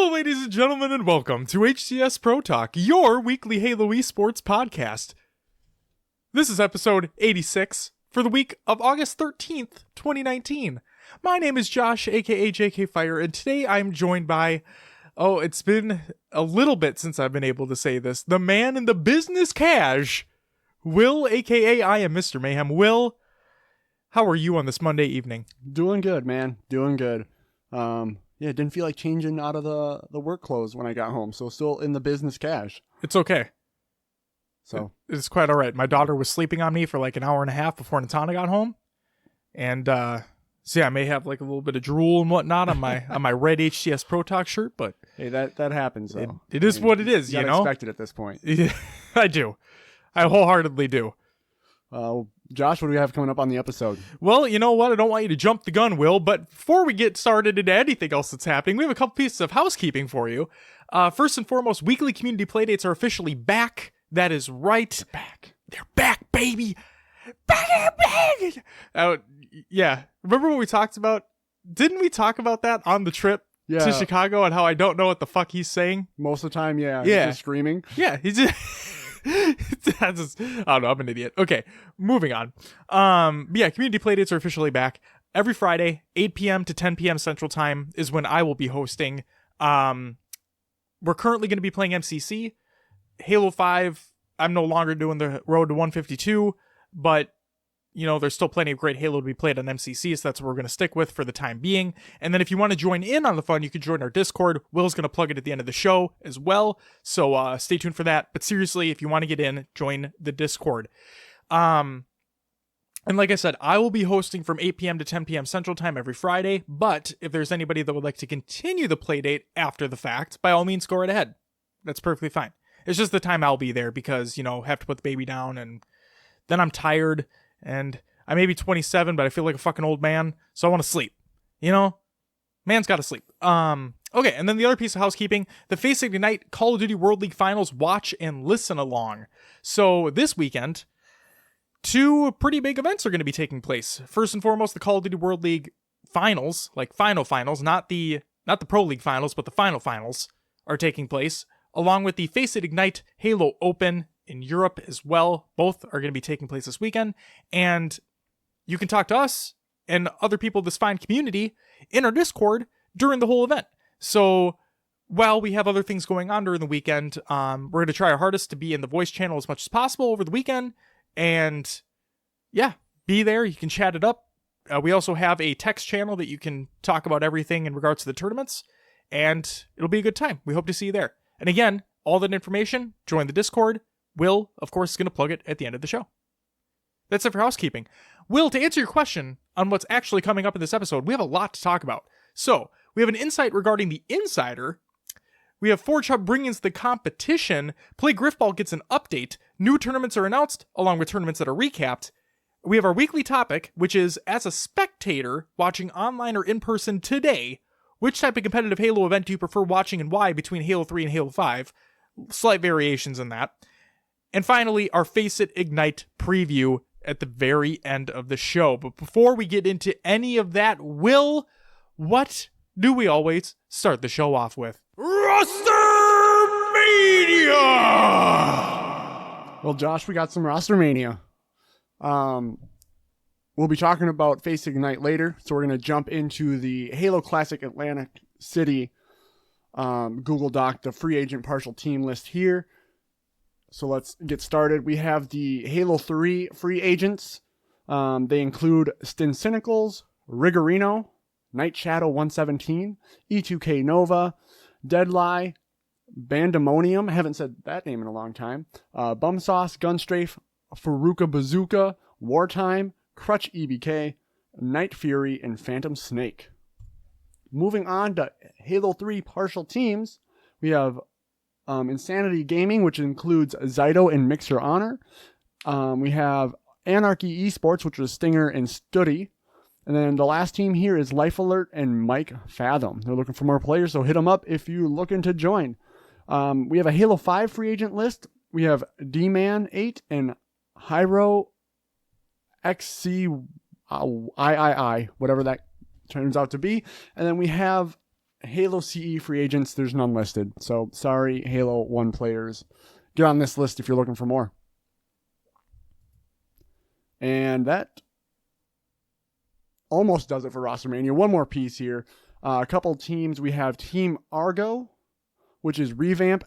Hello, ladies and gentlemen, and welcome to HCS Pro Talk, your weekly Halo esports podcast. This is episode 86 for the week of August 13th, 2019. My name is Josh, aka JK Fire, and today I'm joined by, it's been a little bit since I've been able to say this, the man in the business cash, Will, aka I am Mr. Mayhem. Will, how are you on this Monday evening? Doing good, man. Doing good. It didn't feel like changing out of the work clothes when I got home, so still in the business cash. It's okay. So it's quite all right. My daughter was sleeping on me for like an hour and a half before Natana got home, and I may have like a little bit of drool and whatnot on my red HCS Pro Talk shirt, but hey, that happens though. It is what it is, you know. Expect it at this point. I do. I wholeheartedly do. Josh, what do we have coming up on the episode? Well, you know what? I don't want you to jump the gun, Will, but before we get started into anything else that's happening, we have a couple pieces of housekeeping for you. First and foremost, weekly community playdates are officially back. That is right. They're back, baby. Back. Yeah. Remember what we talked about? Didn't we talk about that on the trip to Chicago and how I don't know what the fuck he's saying? Most of the time, yeah. Yeah. He's just screaming. Yeah, he's just... I don't know, I'm an idiot. Okay, moving on. Community playdates are officially back. Every Friday, 8 p.m. to 10 p.m. Central Time is when I will be hosting. We're currently going to be playing MCC. Halo 5, I'm no longer doing the road to 152, but you know, there's still plenty of great Halo to be played on MCC, so that's what we're going to stick with for the time being. And then if you want to join in on the fun, you can join our Discord. Will's going to plug it at the end of the show as well, so stay tuned for that. But seriously, if you want to get in, join the Discord. And like I said, I will be hosting from 8 p.m. to 10 p.m. Central Time every Friday, but if there's anybody that would like to continue the playdate after the fact, by all means, go right ahead. That's perfectly fine. It's just the time I'll be there because, you know, have to put the baby down, and then I'm tired. And I may be 27, but I feel like a fucking old man, so I want to sleep. You know? Man's got to sleep. Okay, and then the other piece of housekeeping, the FACEIT Ignite Call of Duty World League Finals watch and listen along. So this weekend, two pretty big events are going to be taking place. First and foremost, the Call of Duty World League Finals, like finals, not the Pro League Finals, but the finals are taking place, along with the FACEIT Ignite Halo Open in Europe as well. Both are going to be taking place this weekend, and you can talk to us and other people of this fine community in our Discord during the whole event. So while we have other things going on during the weekend, we're going to try our hardest to be in the voice channel as much as possible over the weekend, and yeah, be there. You can chat it up. We also have a text channel that you can talk about everything in regards to the tournaments, and it'll be a good time. We hope to see you there. And again, all that information, join the Discord. Will, of course, is going to plug it at the end of the show. That's it for housekeeping. Will, to answer your question on what's actually coming up in this episode, we have a lot to talk about. So, we have an insight regarding the Insider. We have Forge Hub bring-ins the competition. Play Griffball gets an update. New tournaments are announced, along with tournaments that are recapped. We have our weekly topic, which is, as a spectator, watching online or in person today, which type of competitive Halo event do you prefer watching and why between Halo 3 and Halo 5? Slight variations in that. And finally, our FACEIT Ignite preview at the very end of the show. But before we get into any of that, Will, what do we always start the show off with? Roster Mania! Well, Josh, we got some Roster Mania. We'll be talking about FACEIT Ignite later, so we're going to jump into the Halo Classic Atlantic City Google Doc, the free agent partial team list here. So let's get started. We have the Halo 3 free agents. They include Stincynicals, Rigorino, Night Shadow 117, E2K Nova, Deadlie, Bandemonium, haven't said that name in a long time, Bumsauce, Gunstrafe, Faruka Bazooka, Wartime, Crutch EBK, Night Fury, and Phantom Snake. Moving on to Halo 3 partial teams, we have Insanity Gaming, which includes Zyto and Mixer Honor. We have Anarchy Esports, which was Stinger and Stutty. And then the last team here is Life Alert and Mike Fathom. They're looking for more players, so hit them up if you're looking to join. We have a Halo 5 free agent list. We have D-Man 8 and Hyro XCIII, whatever that turns out to be. And then we have Halo CE free agents, there's none listed. So sorry, Halo 1 players. Get on this list if you're looking for more. And that almost does it for Roster Mania. One more piece here. A couple teams. We have Team Argo, which is Revamp,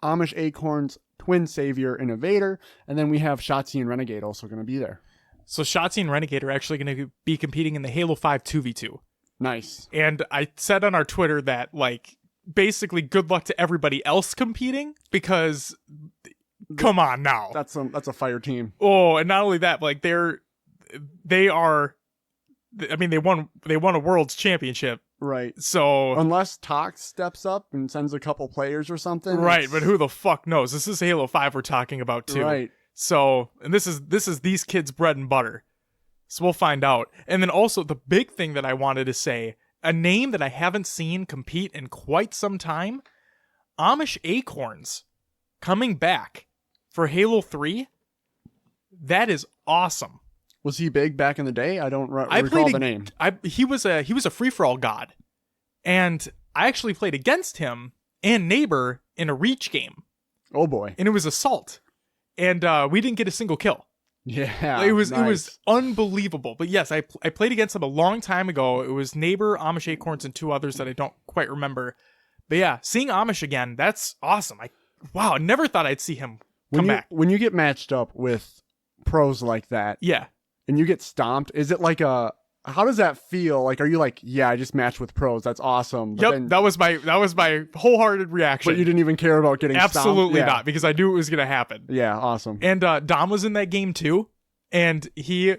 Amish Acorns, Twin Savior, Innovator. And then we have Shotzi and Renegade also going to be there. So Shotzi and Renegade are actually going to be competing in the Halo 5 2v2. Nice. And I said on our Twitter that, like, basically good luck to everybody else competing, because come on now. That's a fire team. Oh, and not only that, like they won a world's championship. Right. So unless Tox steps up and sends a couple players or something. Right, but who the fuck knows? This is Halo 5 we're talking about too. Right. So, and this is these kids' bread and butter. So we'll find out. And then also the big thing that I wanted to say, a name that I haven't seen compete in quite some time, Amish Acorns coming back for Halo 3. That is awesome. Was he big back in the day? I don't recall the name. He was a free-for-all god. And I actually played against him and Neighbor in a Reach game. Oh boy. And it was Assault. And we didn't get a single kill. Yeah. It was unbelievable. But yes, I played against him a long time ago. It was Neighbor, Amish Acorns, and two others that I don't quite remember. But yeah, seeing Amish again, that's awesome. I never thought I'd see him come back. When you get matched up with pros like that, yeah, and you get stomped, is it like how does that feel? Like, are you like, yeah, I just matched with pros, that's awesome? But yep, that was my whole-hearted reaction. But you didn't even care about getting absolutely stomped? not, because I knew it was gonna happen. Yeah, awesome. And Dom was in that game too, and he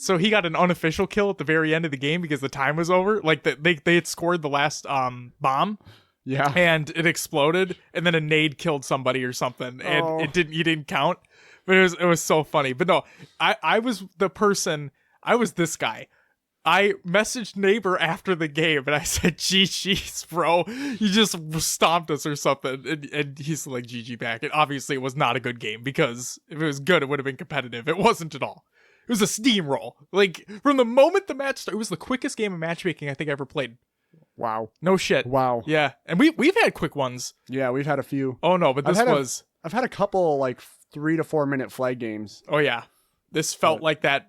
got an unofficial kill at the very end of the game because the time was over. Like they had scored the last bomb. Yeah. And it exploded, and then a nade killed somebody or something, and you didn't count. But it was so funny. But no, I was this guy. I messaged Neighbor after the game, and I said, GG's, bro. You just stomped us or something. And he's like, GG back. And obviously it was not a good game, because if it was good, it would have been competitive. It wasn't at all. It was a steamroll. Like, from the moment the match started, it was the quickest game of matchmaking I think I ever played. Wow. No shit. Wow. Yeah. And we've had quick ones. Yeah, we've had a few. Oh no, but I've had a couple like 3 to 4 minute flag games. Oh yeah. This felt like that,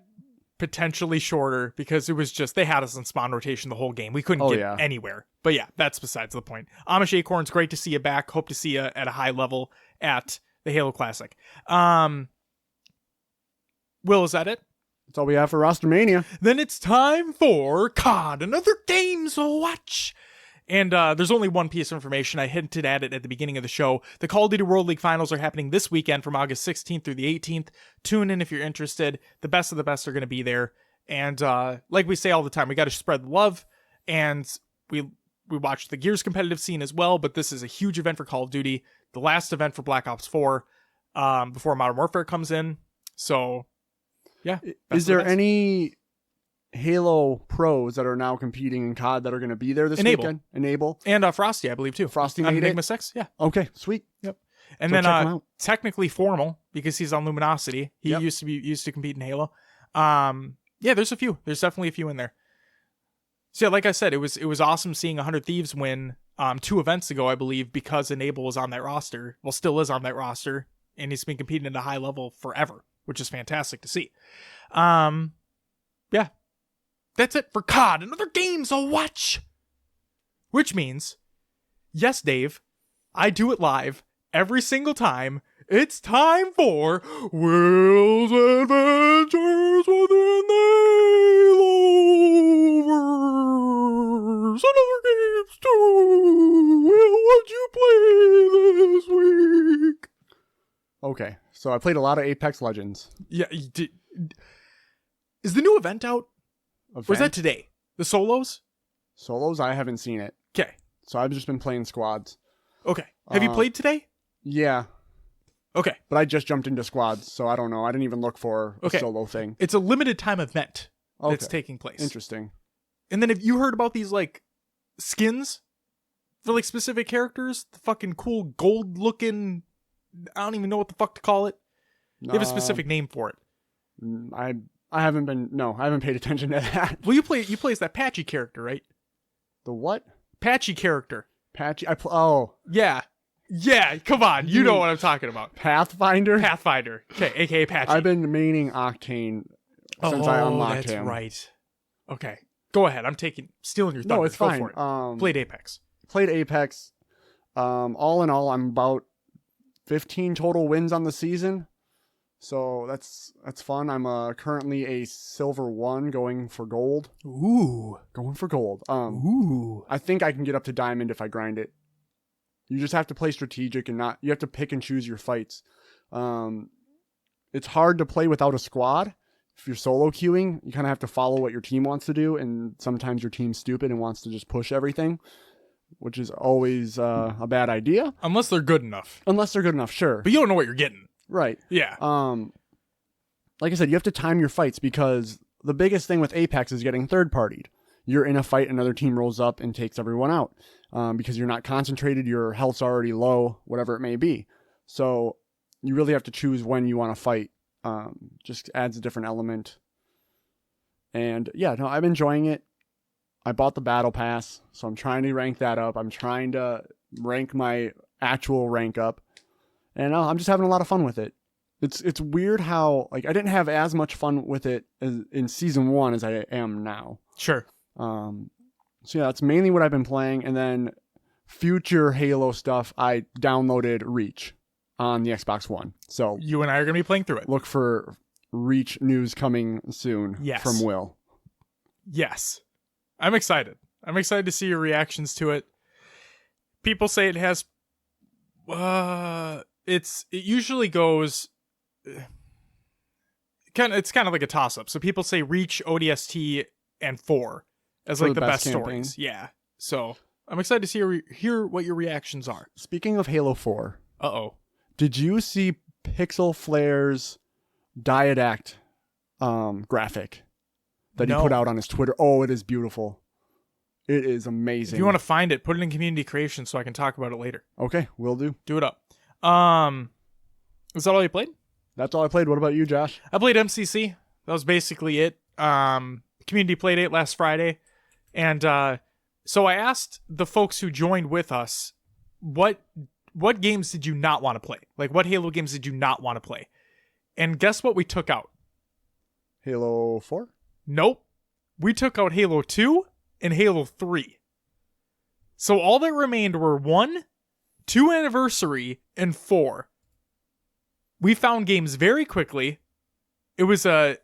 potentially shorter, because it was just, they had us in spawn rotation the whole game. We couldn't get anywhere. But yeah, that's besides the point. Amish Acorns, great to see you back. Hope to see you at a high level at the Halo Classic. Will, is that it? That's all we have for Roster Mania. Then it's time for COD, another games to watch. And there's only one piece of information. I hinted at it at the beginning of the show. The Call of Duty World League Finals are happening this weekend from August 16th through the 18th. Tune in if you're interested. The best of the best are going to be there. And like we say all the time, we got to spread the love. And we watch the Gears competitive scene as well. But this is a huge event for Call of Duty. The last event for Black Ops 4 before Modern Warfare comes in. So, yeah. Is there any Halo pros that are now competing in COD that are going to be there this weekend? Enable. And Frosty, I believe, too. Frosty made Enigma it? 6, yeah. Okay, sweet. Yep. And then technically Formal, because he's on Luminosity. He used to compete in Halo. Yeah, there's a few. There's definitely a few in there. So yeah, like I said, it was awesome seeing 100 Thieves win 2 events ago, I believe, because Enable was on that roster. Well, still is on that roster. And he's been competing at a high level forever, which is fantastic to see. Yeah. That's it for COD, another games to watch. Which means, yes, Dave, I do it live every single time. It's time for Will's Adventures Within the Haloverse. Another games too. Will, what'd you play this week? Okay, so I played a lot of Apex Legends. Yeah, you did. Is the new event out? Or was that today? The solos? Solos? I haven't seen it. Okay. So I've just been playing squads. Okay. Have you played today? Yeah. Okay. But I just jumped into squads, so I don't know. I didn't even look for a solo thing. It's a limited time event that's taking place. Interesting. And then have you heard about these, like, skins for, like, specific characters? The fucking cool gold looking, I don't even know what the fuck to call it. They have a specific name for it. I haven't paid attention to that. Well, you play as that Patchy character, right? The what? Patchy character. Patchy. Yeah. Yeah, come on. You know what I'm talking about. Pathfinder. Okay, aka Patchy. I've been maining Octane since I unlocked him. That's right. Okay. Go ahead. I'm stealing your thunder. No, it's Go fine. for it. Played Apex. Played Apex. All in all, I'm about 15 total wins on the season. So that's fun. I'm currently a silver 1 going for gold. Ooh. Going for gold. Ooh. I think I can get up to diamond if I grind it. You just have to play strategic and you have to pick and choose your fights. It's hard to play without a squad. If you're solo queuing, you kind of have to follow what your team wants to do, and sometimes your team's stupid and wants to just push everything, which is always a bad idea. Unless they're good enough. Sure. But you don't know what you're getting. Right. Yeah. Like I said, you have to time your fights because the biggest thing with Apex is getting third-partied. You're in a fight, another team rolls up and takes everyone out because you're not concentrated, your health's already low, whatever it may be. So you really have to choose when you want to fight. Just adds a different element. And yeah, no, I'm enjoying it. I bought the battle pass, so I'm trying to rank that up. I'm trying to rank my actual rank up. And I'm just having a lot of fun with it. It's weird how I didn't have as much fun with it in season 1 as I am now. Sure. So yeah, that's mainly what I've been playing. And then future Halo stuff, I downloaded Reach on the Xbox One. So you and I are going to be playing through it. Look for Reach news coming soon from Will. Yes. I'm excited. I'm excited to see your reactions to it. People say it has it usually goes it's kind of like a toss-up. So people say Reach, ODST, and 4 as like the best stories. Yeah. So I'm excited to hear what your reactions are. Speaking of Halo 4. Uh-oh. Did you see Pixel Flare's Diet Act graphic that he put out on his Twitter? Oh, it is beautiful. It is amazing. If you want to find it, put it in community creation so I can talk about it later. Okay, will do. Do it up. Is that all you played? That's all I played. What about you, Josh? I played MCC. That was basically it. Community played it last Friday. And so I asked the folks who joined with us, what games did you not want to play? Like, what Halo games did you not want to play? And guess what we took out? Halo 4? Nope. We took out Halo 2 and Halo 3. So all that remained were 1, 2 Anniversary, and 4. We found games very quickly. It was a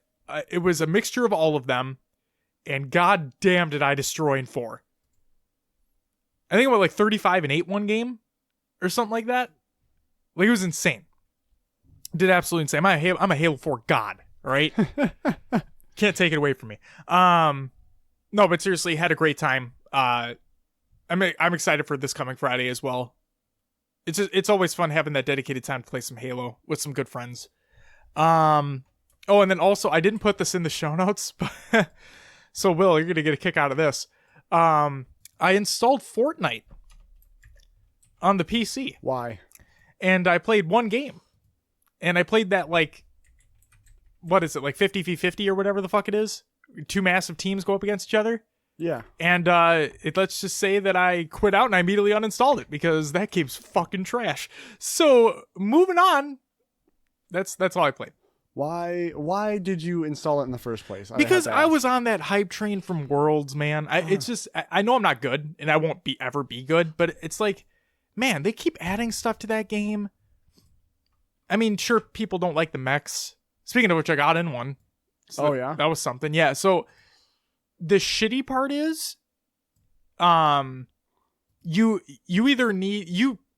mixture of all of them, and god damn did I destroy in 4. I think about like 35 and 8 one game, or something like that. Like, it was insane. Did absolutely insane. I'm a Halo 4 god, all right? Can't take it away from me. No, but seriously, had a great time. I'm excited for this coming Friday as well. It's always fun having that dedicated time to play some Halo with some good friends. Oh, and then also, I didn't put this in the show notes, but so Will, you're gonna get a kick out of this. I installed Fortnite on the PC. Why? And I played one game. And I played that, like, what is it, like 50v50 or whatever the fuck it is? 2 massive teams go up against each other? Yeah. And let's just say that I quit out and I immediately uninstalled it because that game's fucking trash. So, moving on, that's all I played. Why did you install it in the first place? Because I was on that hype train from Worlds, man. It's just, I know I'm not good, and I won't ever be good, but it's like, man, they keep adding stuff to that game. I mean, sure, people don't like the mechs. Speaking of which, I got in one. So yeah? That was something. Yeah, so the shitty part is, you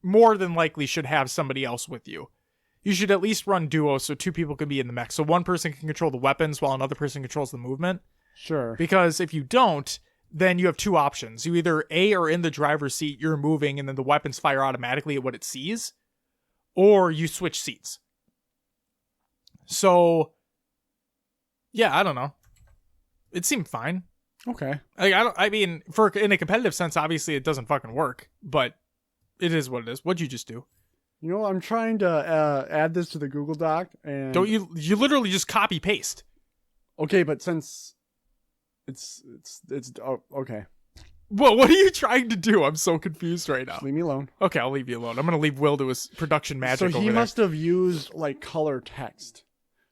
more than likely should have somebody else with you. You should at least run duo so 2 people can be in the mech. So one person can control the weapons while another person controls the movement. Sure. Because if you don't, then you have 2 options. You either A, are in the driver's seat, you're moving, and then the weapons fire automatically at what it sees, or you switch seats. So, yeah, I don't know. It seemed fine. Okay. In a competitive sense, obviously it doesn't fucking work, but it is what it is. What'd you just do? You know, I'm trying to add this to the Google Doc, and don't you literally just copy paste. Okay, but since it's okay. Well, what are you trying to do? I'm so confused right now. Just leave me alone. Okay, I'll leave you alone. I'm going to leave Will to his production magic So over he there. must have used like color text.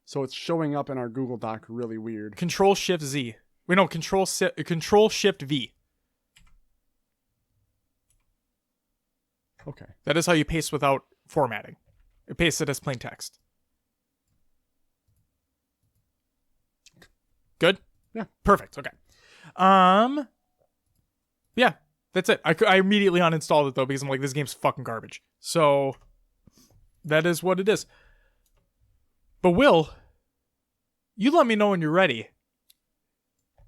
So it's showing up in our Google Doc really weird. Control-Shift-Z. Wait, no, Control-Shift-V. Okay. That is how you paste without formatting. It pastes it as plain text. Good? Yeah. Perfect. Okay. Yeah, that's it. I immediately uninstalled it though because I'm like, this game's fucking garbage. So that is what it is. But Will, you let me know when you're ready.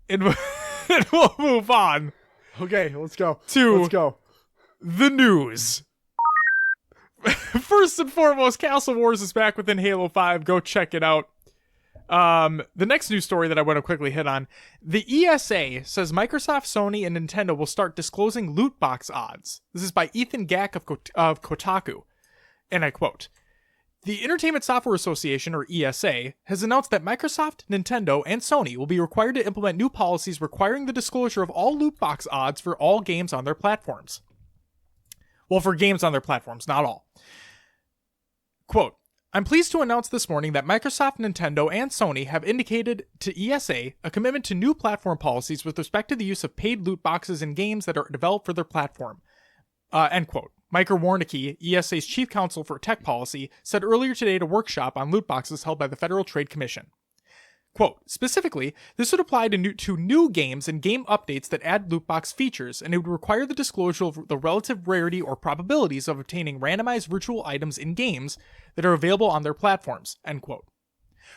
And we'll move on. Okay, let's go. Let's go. The news. First and foremost, Castle Wars is back within Halo 5. Go check it out. The next news story that I want to quickly hit on, the ESA says Microsoft, Sony, and Nintendo will start disclosing loot box odds. This is by Ethan Gack of Kotaku. And I quote, "The Entertainment Software Association, or ESA, has announced that Microsoft, Nintendo, and Sony will be required to implement new policies requiring the disclosure of all loot box odds for all games on their platforms." Well, for games on their platforms, not all. Quote, "I'm pleased to announce this morning that Microsoft, Nintendo, and Sony have indicated to ESA a commitment to new platform policies with respect to the use of paid loot boxes in games that are developed for their platform." End quote. Micah Warnicki, ESA's chief counsel for tech policy, said earlier today at a workshop on loot boxes held by the Federal Trade Commission. Quote, "Specifically, this would apply to new games and game updates that add loot box features, and it would require the disclosure of the relative rarity or probabilities of obtaining randomized virtual items in games that are available on their platforms." End quote.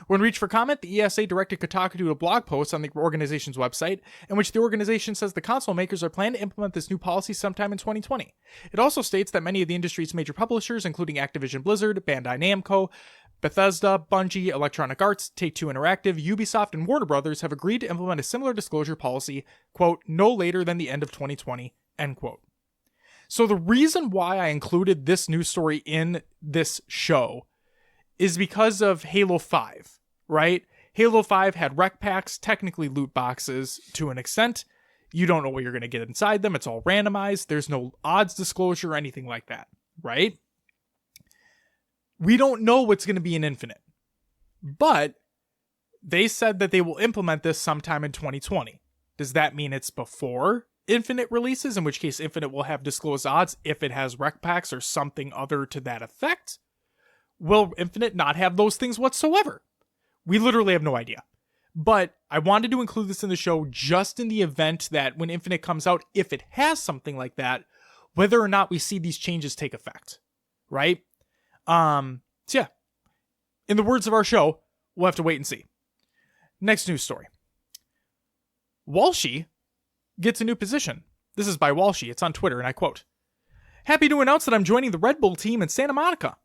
When reached for comment, the ESA directed Kotaku to a blog post on the organization's website, in which the organization says the console makers are planning to implement this new policy sometime in 2020. It also states that many of the industry's major publishers, including Activision Blizzard, Bandai Namco, Bethesda, Bungie, Electronic Arts, Take-Two Interactive, Ubisoft, and Warner Brothers have agreed to implement a similar disclosure policy, quote, "no later than the end of 2020, end quote." So the reason why I included this news story in this show is because of Halo 5, right? Halo 5 had rec packs, technically loot boxes to an extent. You don't know what you're going to get inside them. It's all randomized. There's no odds disclosure or anything like that, right? We don't know what's going to be in Infinite. But they said that they will implement this sometime in 2020. Does that mean it's before Infinite releases, in which case Infinite will have disclosed odds if it has rec packs or something other to that effect? Will Infinite not have those things whatsoever? We literally have no idea. But I wanted to include this in the show just in the event that when Infinite comes out, if it has something like that, whether or not we see these changes take effect, right? So yeah, in the words of our show, we'll have to wait and see. Next news story. Walshy gets a new position. This is by Walshy. It's on Twitter, and I quote, "Happy to announce that I'm joining the Red Bull team in Santa Monica.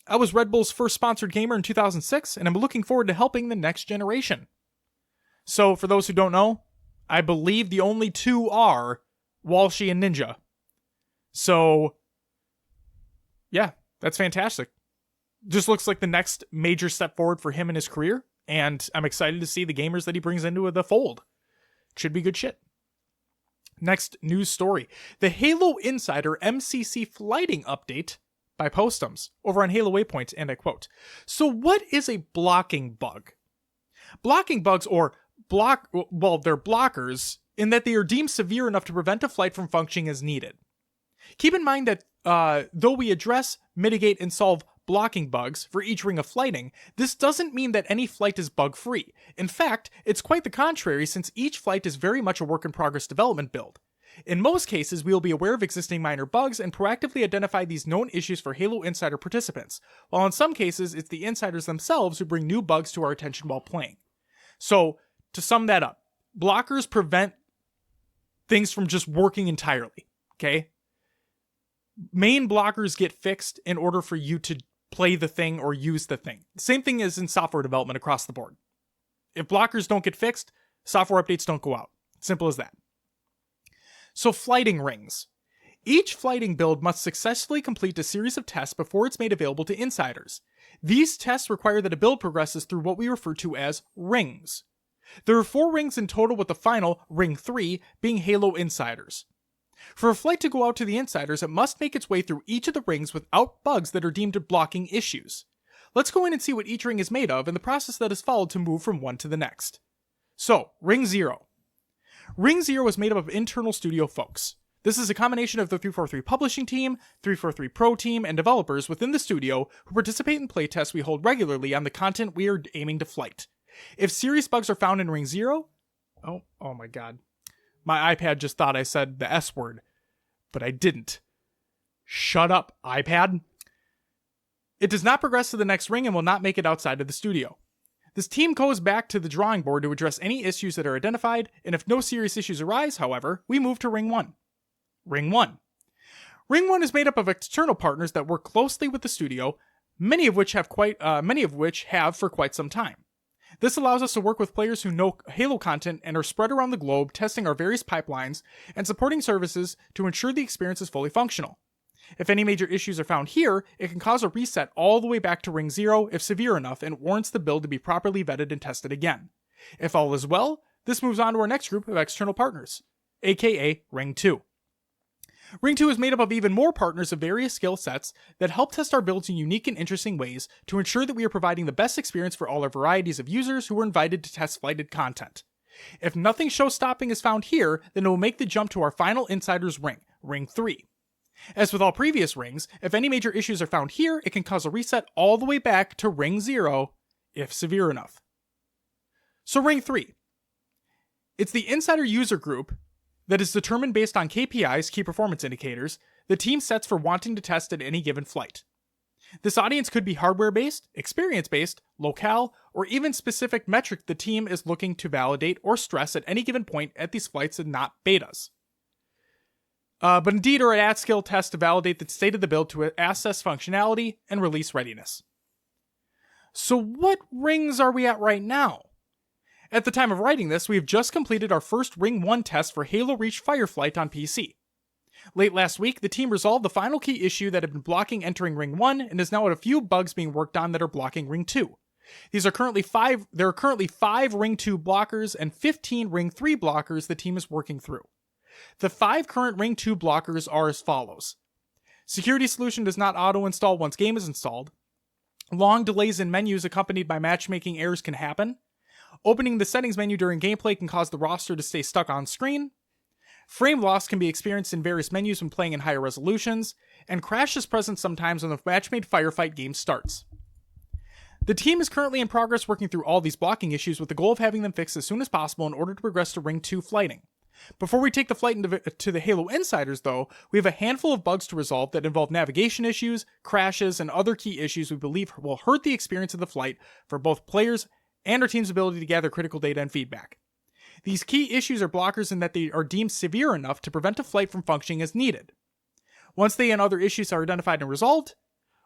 I was Red Bull's first sponsored gamer in 2006, and I'm looking forward to helping the next generation." So, for those who don't know, I believe the only two are Walshy and Ninja. So, yeah, that's fantastic. Just looks like the next major step forward for him in his career, and I'm excited to see the gamers that he brings into the fold. Should be good shit. Next news story. The Halo Insider MCC flighting update by Postums over on Halo Waypoint, and I quote, "So what is a blocking bug? Blocking bugs they're blockers in that they are deemed severe enough to prevent a flight from functioning as needed. Keep in mind that though we address, mitigate, and solve blocking bugs for each ring of flighting, this doesn't mean that any flight is bug-free. In fact, it's quite the contrary, since each flight is very much a work-in-progress development build. In most cases, we will be aware of existing minor bugs and proactively identify these known issues for Halo Insider participants, while in some cases, it's the insiders themselves who bring new bugs to our attention while playing." So, to sum that up, blockers prevent things from just working entirely, okay? Main blockers get fixed in order for you to play the thing or use the thing. Same thing as in software development across the board. If blockers don't get fixed, software updates don't go out. Simple as that. So, flighting rings. Each flighting build must successfully complete a series of tests before it's made available to insiders. These tests require that a build progresses through what we refer to as rings. There are 4 rings in total, with the final, Ring 3, being Halo Insiders. For a flight to go out to the insiders, it must make its way through each of the rings without bugs that are deemed blocking issues. Let's go in and see what each ring is made of and the process that is followed to move from one to the next. So, Ring 0. Ring 0 is made up of internal studio folks. This is a combination of the 343 publishing team, 343 Pro team, and developers within the studio who participate in playtests we hold regularly on the content we are aiming to flight. If serious bugs are found in Ring 0... Oh my god. My iPad just thought I said the S word, but I didn't. Shut up, iPad. It does not progress to the next ring and will not make it outside of the studio. This team goes back to the drawing board to address any issues that are identified, and if no serious issues arise, however, we move to Ring 1. Ring 1. Ring 1 is made up of external partners that work closely with the studio, many of which have for quite some time. This allows us to work with players who know Halo content and are spread around the globe, testing our various pipelines and supporting services to ensure the experience is fully functional. If any major issues are found here, it can cause a reset all the way back to Ring 0 if severe enough and warrants the build to be properly vetted and tested again. If all is well, this moves on to our next group of external partners, aka Ring 2. Ring 2 is made up of even more partners of various skill sets that help test our builds in unique and interesting ways to ensure that we are providing the best experience for all our varieties of users who are invited to test flighted content. If nothing show-stopping is found here, then it will make the jump to our final Insiders ring, Ring 3. As with all previous rings, if any major issues are found here, it can cause a reset all the way back to Ring 0, if severe enough. So Ring 3. It's the insider user group that is determined based on KPIs, key performance indicators, the team sets for wanting to test at any given flight. This audience could be hardware-based, experience-based, locale, or even specific metric the team is looking to validate or stress at any given point at these flights and not betas. But indeed are an at-scale test to validate the state of the build to assess functionality and release readiness. So what rings are we at right now? At the time of writing this, we have just completed our first Ring 1 test for Halo Reach Fireflight on PC. Late last week, the team resolved the final key issue that had been blocking entering Ring 1 and is now at a few bugs being worked on that are blocking Ring 2. There are currently 5 Ring 2 blockers and 15 Ring 3 blockers the team is working through. The 5 current Ring 2 blockers are as follows. Security solution does not auto-install once game is installed. Long delays in menus accompanied by matchmaking errors can happen. Opening the settings menu during gameplay can cause the roster to stay stuck on screen. Frame loss can be experienced in various menus when playing in higher resolutions, and crash is present sometimes when the match-made firefight game starts. The team is currently in progress working through all these blocking issues with the goal of having them fixed as soon as possible in order to progress to Ring 2 flighting. Before we take the flight to the Halo Insiders, though, we have a handful of bugs to resolve that involve navigation issues, crashes, and other key issues we believe will hurt the experience of the flight for both players and our team's ability to gather critical data and feedback. These key issues are blockers in that they are deemed severe enough to prevent a flight from functioning as needed. Once they and other issues are identified and resolved,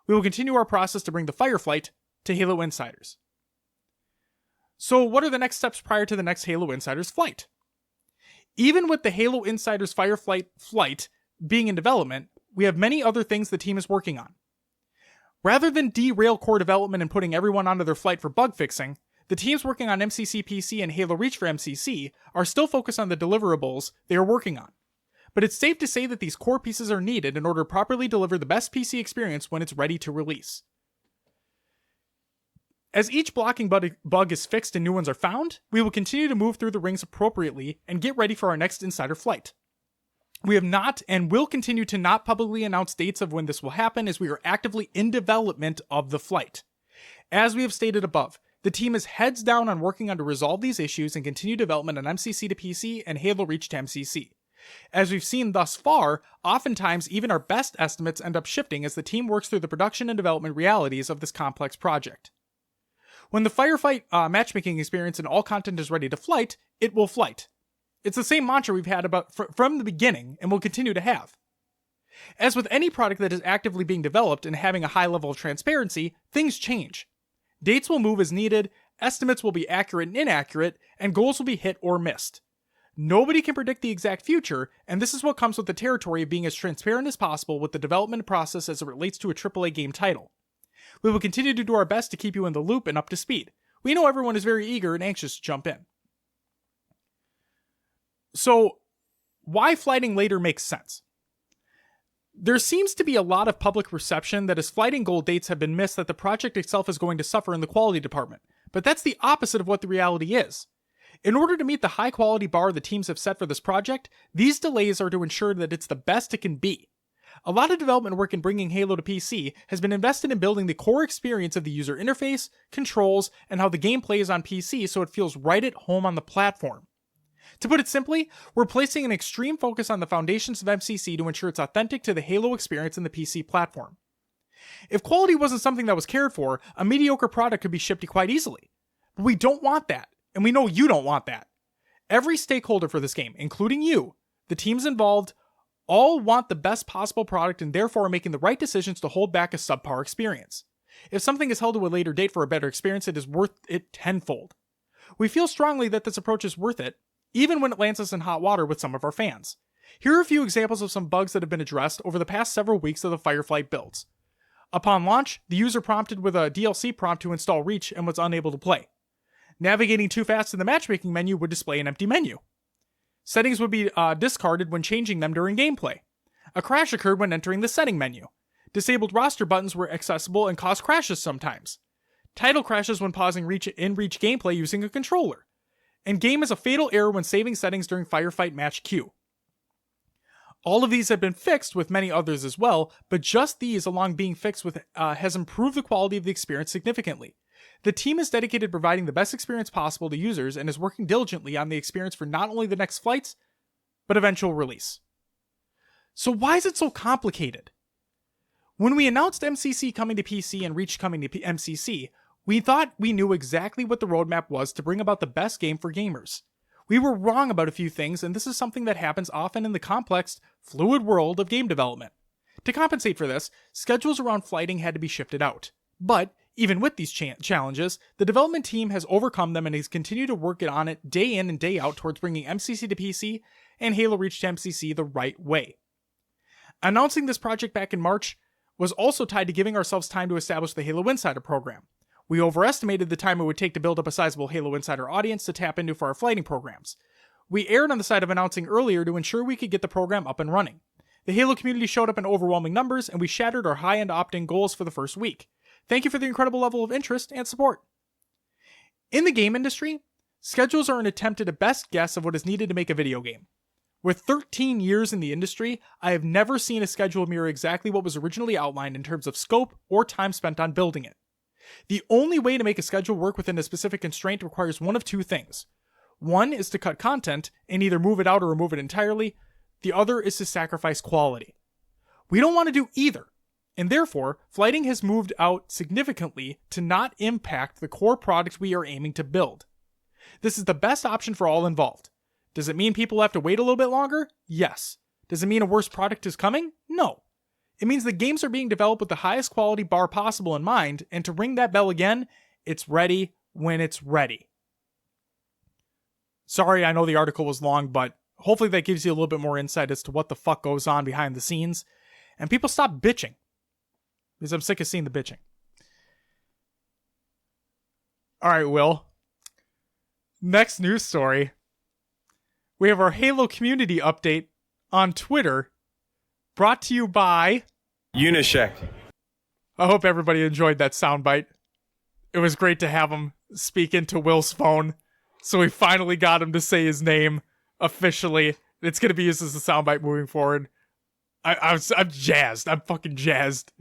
we will continue our process to bring the Fireflight to Halo Insiders. So what are the next steps prior to the next Halo Insiders flight? Even with the Halo Insiders Fireflight flight being in development, we have many other things the team is working on. Rather than derail core development and putting everyone onto their flight for bug fixing, the teams working on MCC PC and Halo Reach for MCC are still focused on the deliverables they are working on. But it's safe to say that these core pieces are needed in order to properly deliver the best PC experience when it's ready to release. As each blocking bug is fixed and new ones are found, we will continue to move through the rings appropriately and get ready for our next Insider flight. We have not and will continue to not publicly announce dates of when this will happen as we are actively in development of the flight. As we have stated above, the team is heads down on working on to resolve these issues and continue development on MCC to PC and Halo Reach to MCC. As we've seen thus far, oftentimes even our best estimates end up shifting as the team works through the production and development realities of this complex project. When the Firefight matchmaking experience and all content is ready to flight, it will flight. It's the same mantra we've had from the beginning and will continue to have. As with any product that is actively being developed and having a high level of transparency, things change. Dates will move as needed, estimates will be accurate and inaccurate, and goals will be hit or missed. Nobody can predict the exact future, and this is what comes with the territory of being as transparent as possible with the development process as it relates to a AAA game title. We will continue to do our best to keep you in the loop and up to speed. We know everyone is very eager and anxious to jump in. So, why flighting later makes sense. There seems to be a lot of public perception that as flighting goal dates have been missed that the project itself is going to suffer in the quality department, but that's the opposite of what the reality is. In order to meet the high quality bar the teams have set for this project, these delays are to ensure that it's the best it can be. A lot of development work in bringing Halo to PC has been invested in building the core experience of the user interface, controls, and how the game plays on PC so it feels right at home on the platform. To put it simply, we're placing an extreme focus on the foundations of MCC to ensure it's authentic to the Halo experience in the PC platform. If quality wasn't something that was cared for, a mediocre product could be shipped quite easily. But we don't want that, and we know you don't want that. Every stakeholder for this game, including you, the teams involved, all want the best possible product and therefore are making the right decisions to hold back a subpar experience. If something is held to a later date for a better experience, it is worth it tenfold. We feel strongly that this approach is worth it, even when it lands us in hot water with some of our fans. Here are a few examples of some bugs that have been addressed over the past several weeks of the Fireflight builds. Upon launch, the user prompted with a DLC prompt to install Reach and was unable to play. Navigating too fast in the matchmaking menu would display an empty menu. Settings would be discarded when changing them during gameplay. A crash occurred when entering the setting menu. Disabled roster buttons were accessible and caused crashes sometimes. Title crashes when pausing in-Reach gameplay using a controller. And game is a fatal error when saving settings during Firefight match queue. All of these have been fixed with many others as well, but just these along being fixed with has improved the quality of the experience significantly. The team is dedicated to providing the best experience possible to users and is working diligently on the experience for not only the next flights, but eventual release. So why is it so complicated? When we announced MCC coming to PC and Reach coming to MCC, we thought we knew exactly what the roadmap was to bring about the best game for gamers. We were wrong about a few things, and this is something that happens often in the complex, fluid world of game development. To compensate for this, schedules around flighting had to be shifted out. But even with these challenges, the development team has overcome them and has continued to work on it day in and day out towards bringing MCC to PC and Halo Reach to MCC the right way. Announcing this project back in March was also tied to giving ourselves time to establish the Halo Insider program. We overestimated the time it would take to build up a sizable Halo Insider audience to tap into for our flighting programs. We erred on the side of announcing earlier to ensure we could get the program up and running. The Halo community showed up in overwhelming numbers, and we shattered our high-end opt-in goals for the first week. Thank you for the incredible level of interest and support. In the game industry, schedules are an attempt at a best guess of what is needed to make a video game. With 13 years in the industry, I have never seen a schedule mirror exactly what was originally outlined in terms of scope or time spent on building it. The only way to make a schedule work within a specific constraint requires one of two things. One is to cut content and either move it out or remove it entirely. The other is to sacrifice quality. We don't want to do either. And therefore, flighting has moved out significantly to not impact the core product we are aiming to build. This is the best option for all involved. Does it mean people have to wait a little bit longer? Yes. Does it mean a worse product is coming? No. It means the games are being developed with the highest quality bar possible in mind, and to ring that bell again, it's ready when it's ready. Sorry, I know the article was long, but hopefully that gives you a little bit more insight as to what the fuck goes on behind the scenes, and people stop bitching. Because I'm sick of seeing the bitching. Alright, Will. Next news story. We have our Halo community update on Twitter, brought to you by Unisec. I hope everybody enjoyed that soundbite. It was great to have him speak into Will's phone, so we finally got him to say his name officially. It's going to be used as a soundbite moving forward. I'm jazzed. I'm fucking jazzed.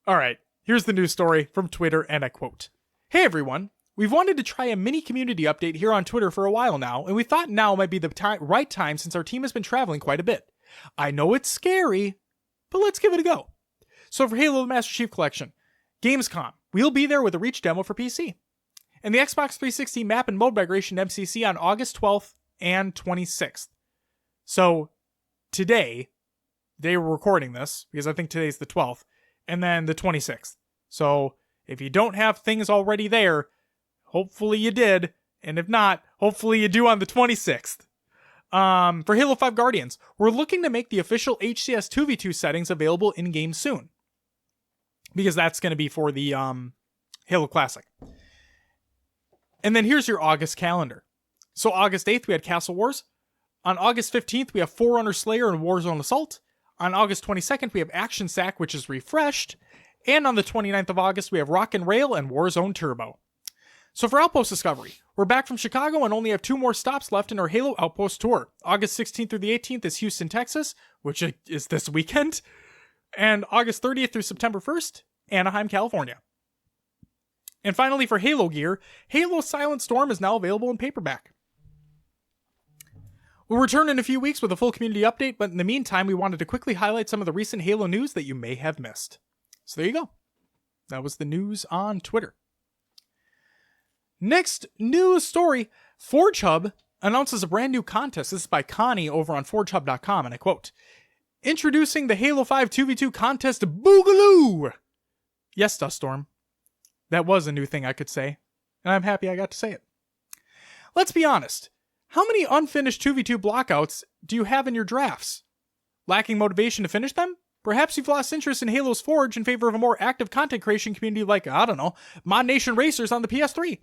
Alright, here's the news story from Twitter, and I quote, "Hey everyone, we've wanted to try a mini community update here on Twitter for a while now, and we thought now might be the right time since our team has been traveling quite a bit. I know it's scary, but let's give it a go. So for Halo the Master Chief Collection, Gamescom, we'll be there with a Reach demo for PC. And the Xbox 360 map and mode migration to MCC on August 12th and 26th. So today we're recording this, because I think today's the 12th, and then the 26th. So if you don't have things already there, hopefully you did, and if not, hopefully you do on the 26th. For Halo 5 Guardians, we're looking to make the official HCS 2v2 settings available in-game soon, because that's going to be for the Halo Classic. And then here's your August calendar. So August 8th, we had Castle Wars. On August 15th, we have Forerunner Slayer and Warzone Assault. On August 22nd, we have Action Sack, which is refreshed. And on the 29th of August, we have Rock and Rail and Warzone Turbo. So for Outpost Discovery, we're back from Chicago and only have 2 more stops left in our Halo Outpost Tour. August 16th through the 18th is Houston, Texas, which is this weekend. And August 30th through September 1st, Anaheim, California. And finally for Halo gear, Halo Silent Storm is now available in paperback. We'll return in a few weeks with a full community update, but in the meantime, we wanted to quickly highlight some of the recent Halo news that you may have missed. So there you go. That was the news on Twitter. Next news story, Forge Hub announces a brand new contest. This is by Connie over on ForgeHub.com, and I quote, "Introducing the Halo 5 2v2 contest Boogaloo!" Yes, Duststorm. That was a new thing I could say, and I'm happy I got to say it. Let's be honest. How many unfinished 2v2 blockouts do you have in your drafts? Lacking motivation to finish them? Perhaps you've lost interest in Halo's Forge in favor of a more active content creation community like, I don't know, Mod Nation Racers on the PS3.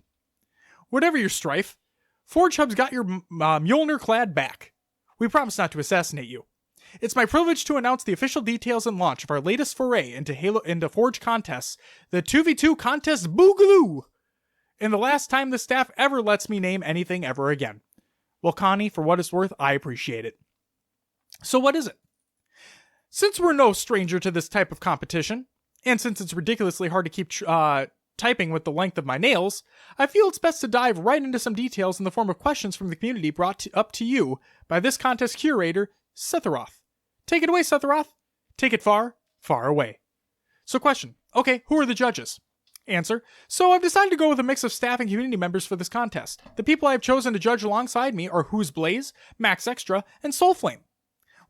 Whatever your strife, Forge Hub's got your Mjolnir-clad back. We promise not to assassinate you. It's my privilege to announce the official details and launch of our latest foray into Forge contests, the 2v2 contest Boogaloo, and the last time the staff ever lets me name anything ever again. Well, Connie, for what it's worth, I appreciate it. So what is it? Since we're no stranger to this type of competition, and since it's ridiculously hard to keep typing with the length of my nails, I feel it's best to dive right into some details in the form of questions from the community brought up to you by this contest curator, Setharoth. Take it away, Setharoth. Take it far, far away. So question. Okay, who are the judges? Answer. So I've decided to go with a mix of staff and community members for this contest. The people I have chosen to judge alongside me are Who's Blaze, Max Extra, and Soulflame.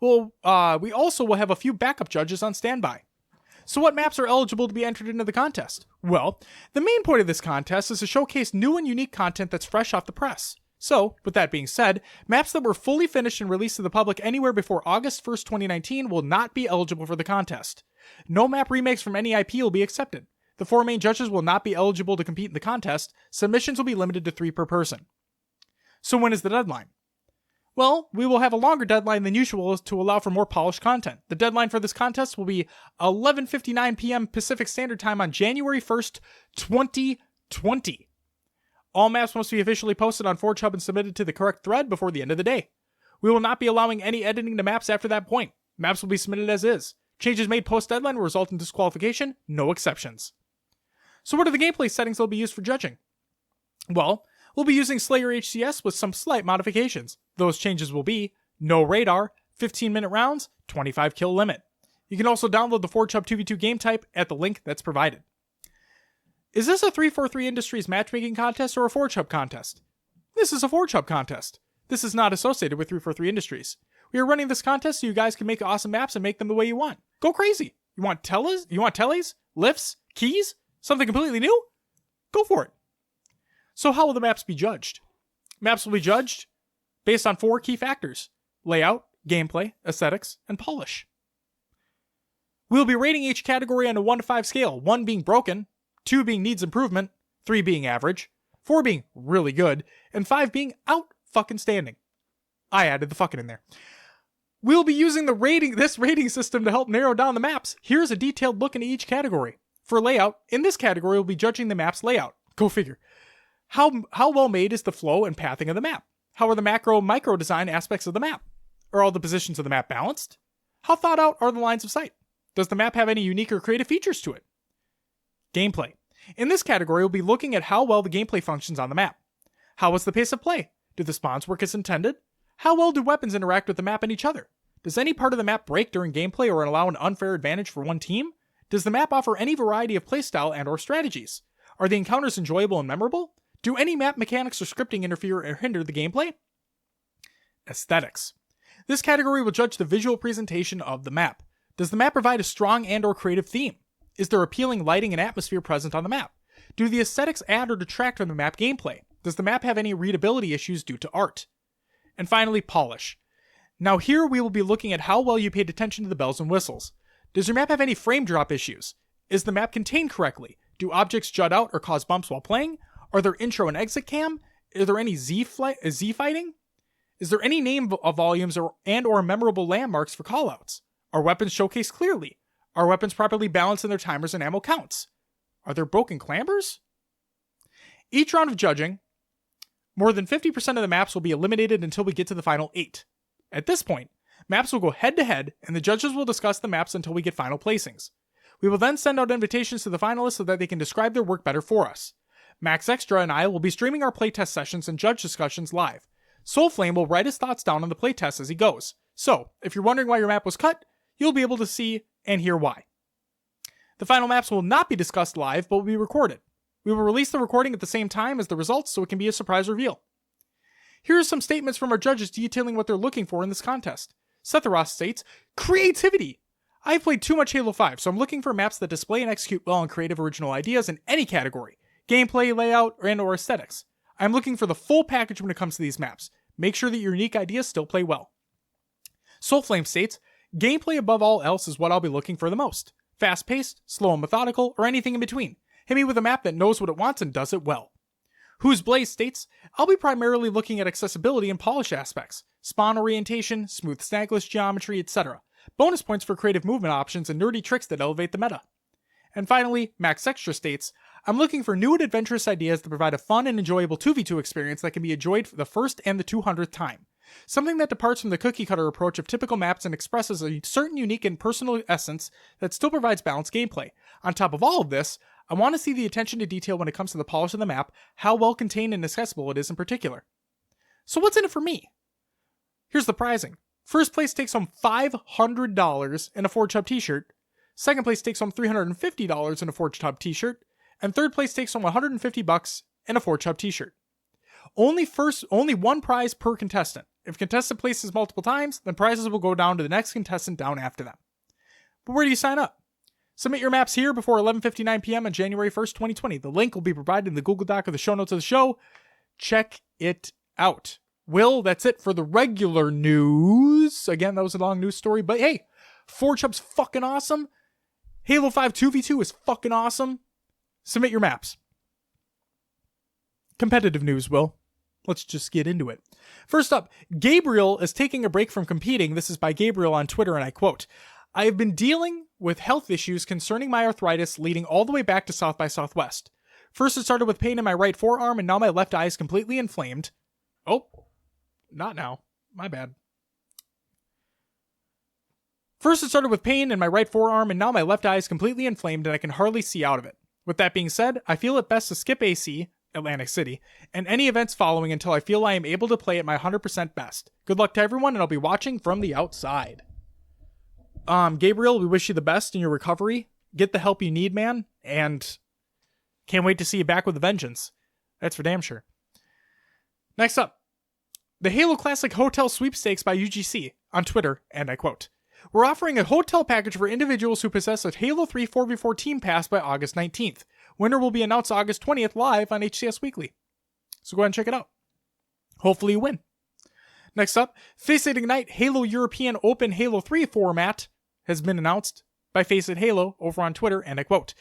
Well, we also will have a few backup judges on standby. So what maps are eligible to be entered into the contest? Well, the main point of this contest is to showcase new and unique content that's fresh off the press. So, with that being said, maps that were fully finished and released to the public anywhere before August 1st, 2019 will not be eligible for the contest. No map remakes from any IP will be accepted. The 4 main judges will not be eligible to compete in the contest. Submissions will be limited to 3 per person. So when is the deadline? Well, we will have a longer deadline than usual to allow for more polished content. The deadline for this contest will be 11:59 p.m. Pacific Standard Time on January 1st, 2020. All maps must be officially posted on Forge Hub and submitted to the correct thread before the end of the day. We will not be allowing any editing to maps after that point. Maps will be submitted as is. Changes made post-deadline will result in disqualification, no exceptions. So what are the gameplay settings that will be used for judging? Well, we'll be using Slayer HCS with some slight modifications. Those changes will be no radar, 15-minute rounds, 25 kill limit. You can also download the Forge Hub 2v2 game type at the link that's provided. Is this a 343 Industries matchmaking contest or a Forge Hub contest? This is a Forge Hub contest. This is not associated with 343 Industries. We are running this contest so you guys can make awesome maps and make them the way you want. Go crazy. You want teles, lifts, keys, something completely new? Go for it. So how will the maps be judged? Maps will be judged based on 4 key factors: layout, gameplay, aesthetics, and polish. We'll be rating each category on a 1 to 5 scale, 1 being broken, 2 being needs improvement, 3 being average, 4 being really good, and 5 being out-fucking-standing. I added the fucking in there. We'll be using this rating system to help narrow down the maps. Here's a detailed look into each category. For layout, in this category, we'll be judging the map's layout. Go figure. How well made is the flow and pathing of the map? How are the micro design aspects of the map? Are all the positions of the map balanced? How thought out are the lines of sight? Does the map have any unique or creative features to it? Gameplay. In this category, we'll be looking at how well the gameplay functions on the map. How is the pace of play? Do the spawns work as intended? How well do weapons interact with the map and each other? Does any part of the map break during gameplay or allow an unfair advantage for one team? Does the map offer any variety of playstyle and or strategies? Are the encounters enjoyable and memorable? Do any map mechanics or scripting interfere or hinder the gameplay? Aesthetics. This category will judge the visual presentation of the map. Does the map provide a strong and or creative theme? Is there appealing lighting and atmosphere present on the map? Do the aesthetics add or detract from the map gameplay? Does the map have any readability issues due to art? And finally, polish. Now here we will be looking at how well you paid attention to the bells and whistles. Does your map have any frame drop issues? Is the map contained correctly? Do objects jut out or cause bumps while playing? Are there intro and exit cam? Are there any Z fighting? Is there any name volumes or memorable landmarks for callouts? Are weapons showcased clearly? Are weapons properly balanced in their timers and ammo counts? Are there broken clambers? Each round of judging, more than 50% of the maps will be eliminated until we get to the final 8. At this point, maps will go head-to-head, and the judges will discuss the maps until we get final placings. We will then send out invitations to the finalists so that they can describe their work better for us. Max Extra and I will be streaming our playtest sessions and judge discussions live. Soulflame will write his thoughts down on the playtest as he goes. So, if you're wondering why your map was cut, you'll be able to see and hear why. The final maps will not be discussed live, but will be recorded. We will release the recording at the same time as the results so it can be a surprise reveal. Here are some statements from our judges detailing what they're looking for in this contest. Setharos states, creativity! I've played too much Halo 5, so I'm looking for maps that display and execute well on creative original ideas in any category. Gameplay, layout, and/or aesthetics. I'm looking for the full package when it comes to these maps. Make sure that your unique ideas still play well. Soulflame states, gameplay above all else is what I'll be looking for the most. Fast-paced, slow and methodical, or anything in between. Hit me with a map that knows what it wants and does it well. Who's Blaze states, I'll be primarily looking at accessibility and polish aspects, spawn orientation, smooth snagless geometry, etc. Bonus points for creative movement options and nerdy tricks that elevate the meta. And finally, Max Extra states, I'm looking for new and adventurous ideas that provide a fun and enjoyable 2v2 experience that can be enjoyed for the first and the 200th time. Something that departs from the cookie-cutter approach of typical maps and expresses a certain unique and personal essence that still provides balanced gameplay. On top of all of this, I want to see the attention to detail when it comes to the polish of the map, how well contained and accessible it is in particular. So what's in it for me? Here's the prizing. First place takes home $500 in a Forge Hub t-shirt. Second place takes home $350 in a Forge Hub t-shirt. And third place takes home $150 in a Forge Hub t-shirt. Only one prize per contestant. If contestant places multiple times, then prizes will go down to the next contestant down after them. But where do you sign up? Submit your maps here before 11:59 p.m. on January 1st, 2020. The link will be provided in the Google Doc of the show notes of the show. Check it out. Will, that's it for the regular news. Again, that was a long news story, but hey, Forge Hub's fucking awesome. Halo 5 2v2 is fucking awesome. Submit your maps. Competitive news, Will. Let's just get into it. First up, Gabriel is taking a break from competing. This is by Gabriel on Twitter, and I quote, I have been dealing with health issues concerning my arthritis leading all the way back to South by Southwest. First it started with pain in my right forearm, and now my left eye is completely inflamed. Oh, not now. My bad. First it started with pain in my right forearm, and now my left eye is completely inflamed and I can hardly see out of it. With that being said, I feel it best to skip AC, Atlantic City, and any events following until I feel I am able to play at my 100% best. Good luck to everyone, and I'll be watching from the outside. Gabriel, we wish you the best in your recovery. Get the help you need, man, and can't wait to see you back with a vengeance. That's for damn sure. Next up, the Halo Classic Hotel Sweepstakes by UGC on Twitter, and I quote, we're offering a hotel package for individuals who possess a Halo 3 4v4 Team Pass by August 19th. Winner will be announced August 20th live on HCS Weekly. So go ahead and check it out. Hopefully you win. Next up, FACEIT Ignite Halo European Open Halo 3 format has been announced by FACEIT Halo over on Twitter, and I quote,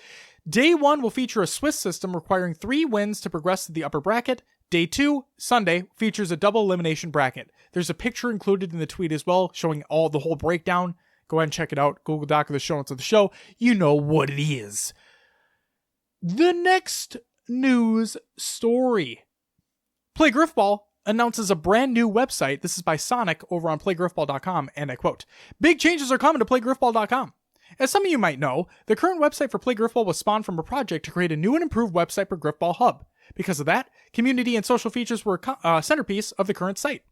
Day 1 will feature a Swiss system requiring 3 wins to progress to the upper bracket. Day 2, Sunday, features a double elimination bracket. There's a picture included in the tweet as well, showing the whole breakdown. Go ahead and check it out. Google Doc of the show notes of the show. You know what it is. The next news story. Play Griffball announces a brand new website. This is by Sonic over on playgriffball.com, and I quote, big changes are coming to playgriffball.com. As some of you might know, the current website for Play Griffball was spawned from a project to create a new and improved website for Griffball Hub. Because of that, community and social features were a centerpiece of the current site.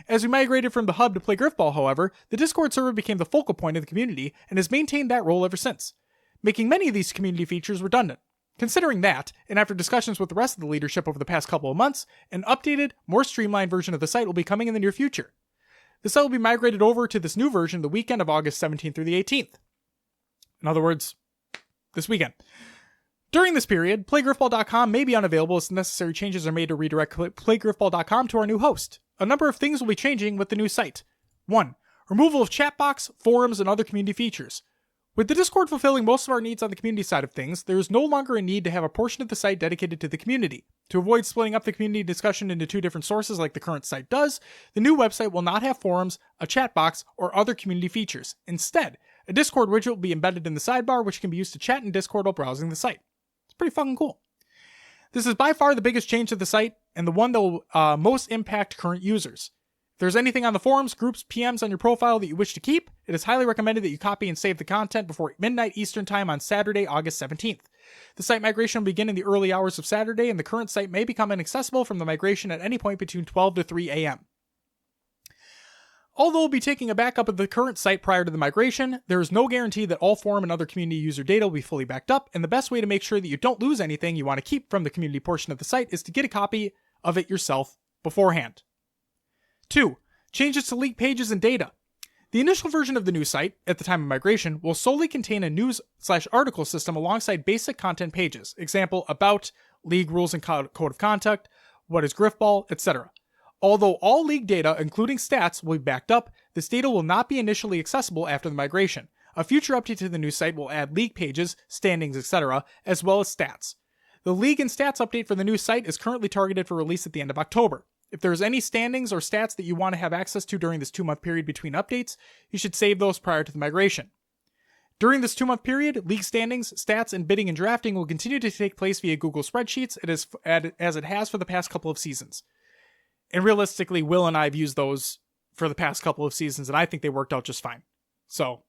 As we migrated from the hub to Play Griffball, however, the Discord server became the focal point of the community and has maintained that role ever since, making many of these community features redundant. Considering that, and after discussions with the rest of the leadership over the past couple of months, an updated, more streamlined version of the site will be coming in the near future. The site will be migrated over to this new version the weekend of August 17th through the 18th. In other words, this weekend. During this period, playgriffball.com may be unavailable as necessary changes are made to redirect playgriffball.com to our new host. A number of things will be changing with the new site. 1. Removal of chat box, forums, and other community features. With the Discord fulfilling most of our needs on the community side of things, there is no longer a need to have a portion of the site dedicated to the community. To avoid splitting up the community discussion into two different sources like the current site does, the new website will not have forums, a chat box, or other community features. Instead, a Discord widget will be embedded in the sidebar, which can be used to chat in Discord while browsing the site. It's pretty fucking cool. This is by far the biggest change to the site, and the one that will most impact current users. If there's anything on the forums, groups, PMs on your profile that you wish to keep, it is highly recommended that you copy and save the content before midnight Eastern Time on Saturday, August 17th. The site migration will begin in the early hours of Saturday, and the current site may become inaccessible from the migration at any point between 12 to 3 a.m. Although we'll be taking a backup of the current site prior to the migration, there is no guarantee that all forum and other community user data will be fully backed up, and the best way to make sure that you don't lose anything you want to keep from the community portion of the site is to get a copy of it yourself beforehand. 2. Changes to leaked pages and data. The initial version of the new site, at the time of migration, will solely contain a news/article system alongside basic content pages, example, about, league rules and code of conduct, what is Griffball, etc. Although all league data, including stats, will be backed up, this data will not be initially accessible after the migration. A future update to the new site will add league pages, standings, etc., as well as stats. The league and stats update for the new site is currently targeted for release at the end of October. If there's any standings or stats that you want to have access to during this 2-month period between updates, you should save those prior to the migration. During this 2-month period, league standings, stats, and bidding and drafting will continue to take place via Google spreadsheets as it has for the past couple of seasons. And realistically, Will and I have used those for the past couple of seasons, and I think they worked out just fine. So,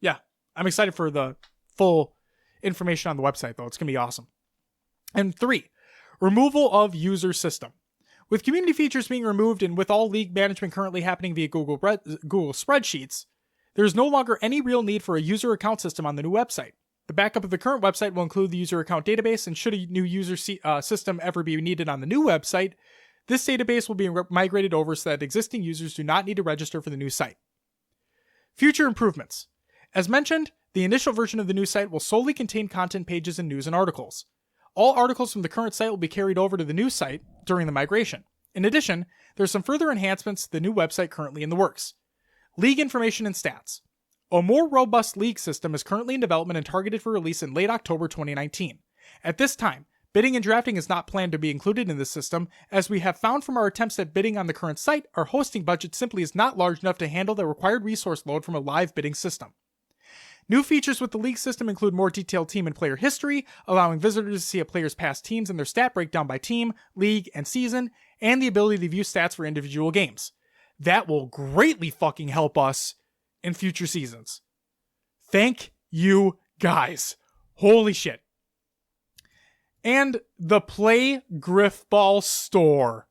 yeah, I'm excited for the full information on the website, though. It's going to be awesome. And 3, removal of user system. With community features being removed and with all league management currently happening via Google spreadsheets, there is no longer any real need for a user account system on the new website. The backup of the current website will include the user account database, and should a new user system ever be needed on the new website, this database will be migrated over so that existing users do not need to register for the new site. Future improvements. As mentioned, the initial version of the new site will solely contain content pages and news and articles. All articles from the current site will be carried over to the new site during the migration. In addition, there are some further enhancements to the new website currently in the works. League information and stats. A more robust league system is currently in development and targeted for release in late October 2019. At this time, bidding and drafting is not planned to be included in this system, as we have found from our attempts at bidding on the current site, our hosting budget simply is not large enough to handle the required resource load from a live bidding system. New features with the league system include more detailed team and player history, allowing visitors to see a player's past teams and their stat breakdown by team, league, and season, and the ability to view stats for individual games. That will greatly fucking help us in future seasons. Thank you, guys. Holy shit. And the Play Griffball store.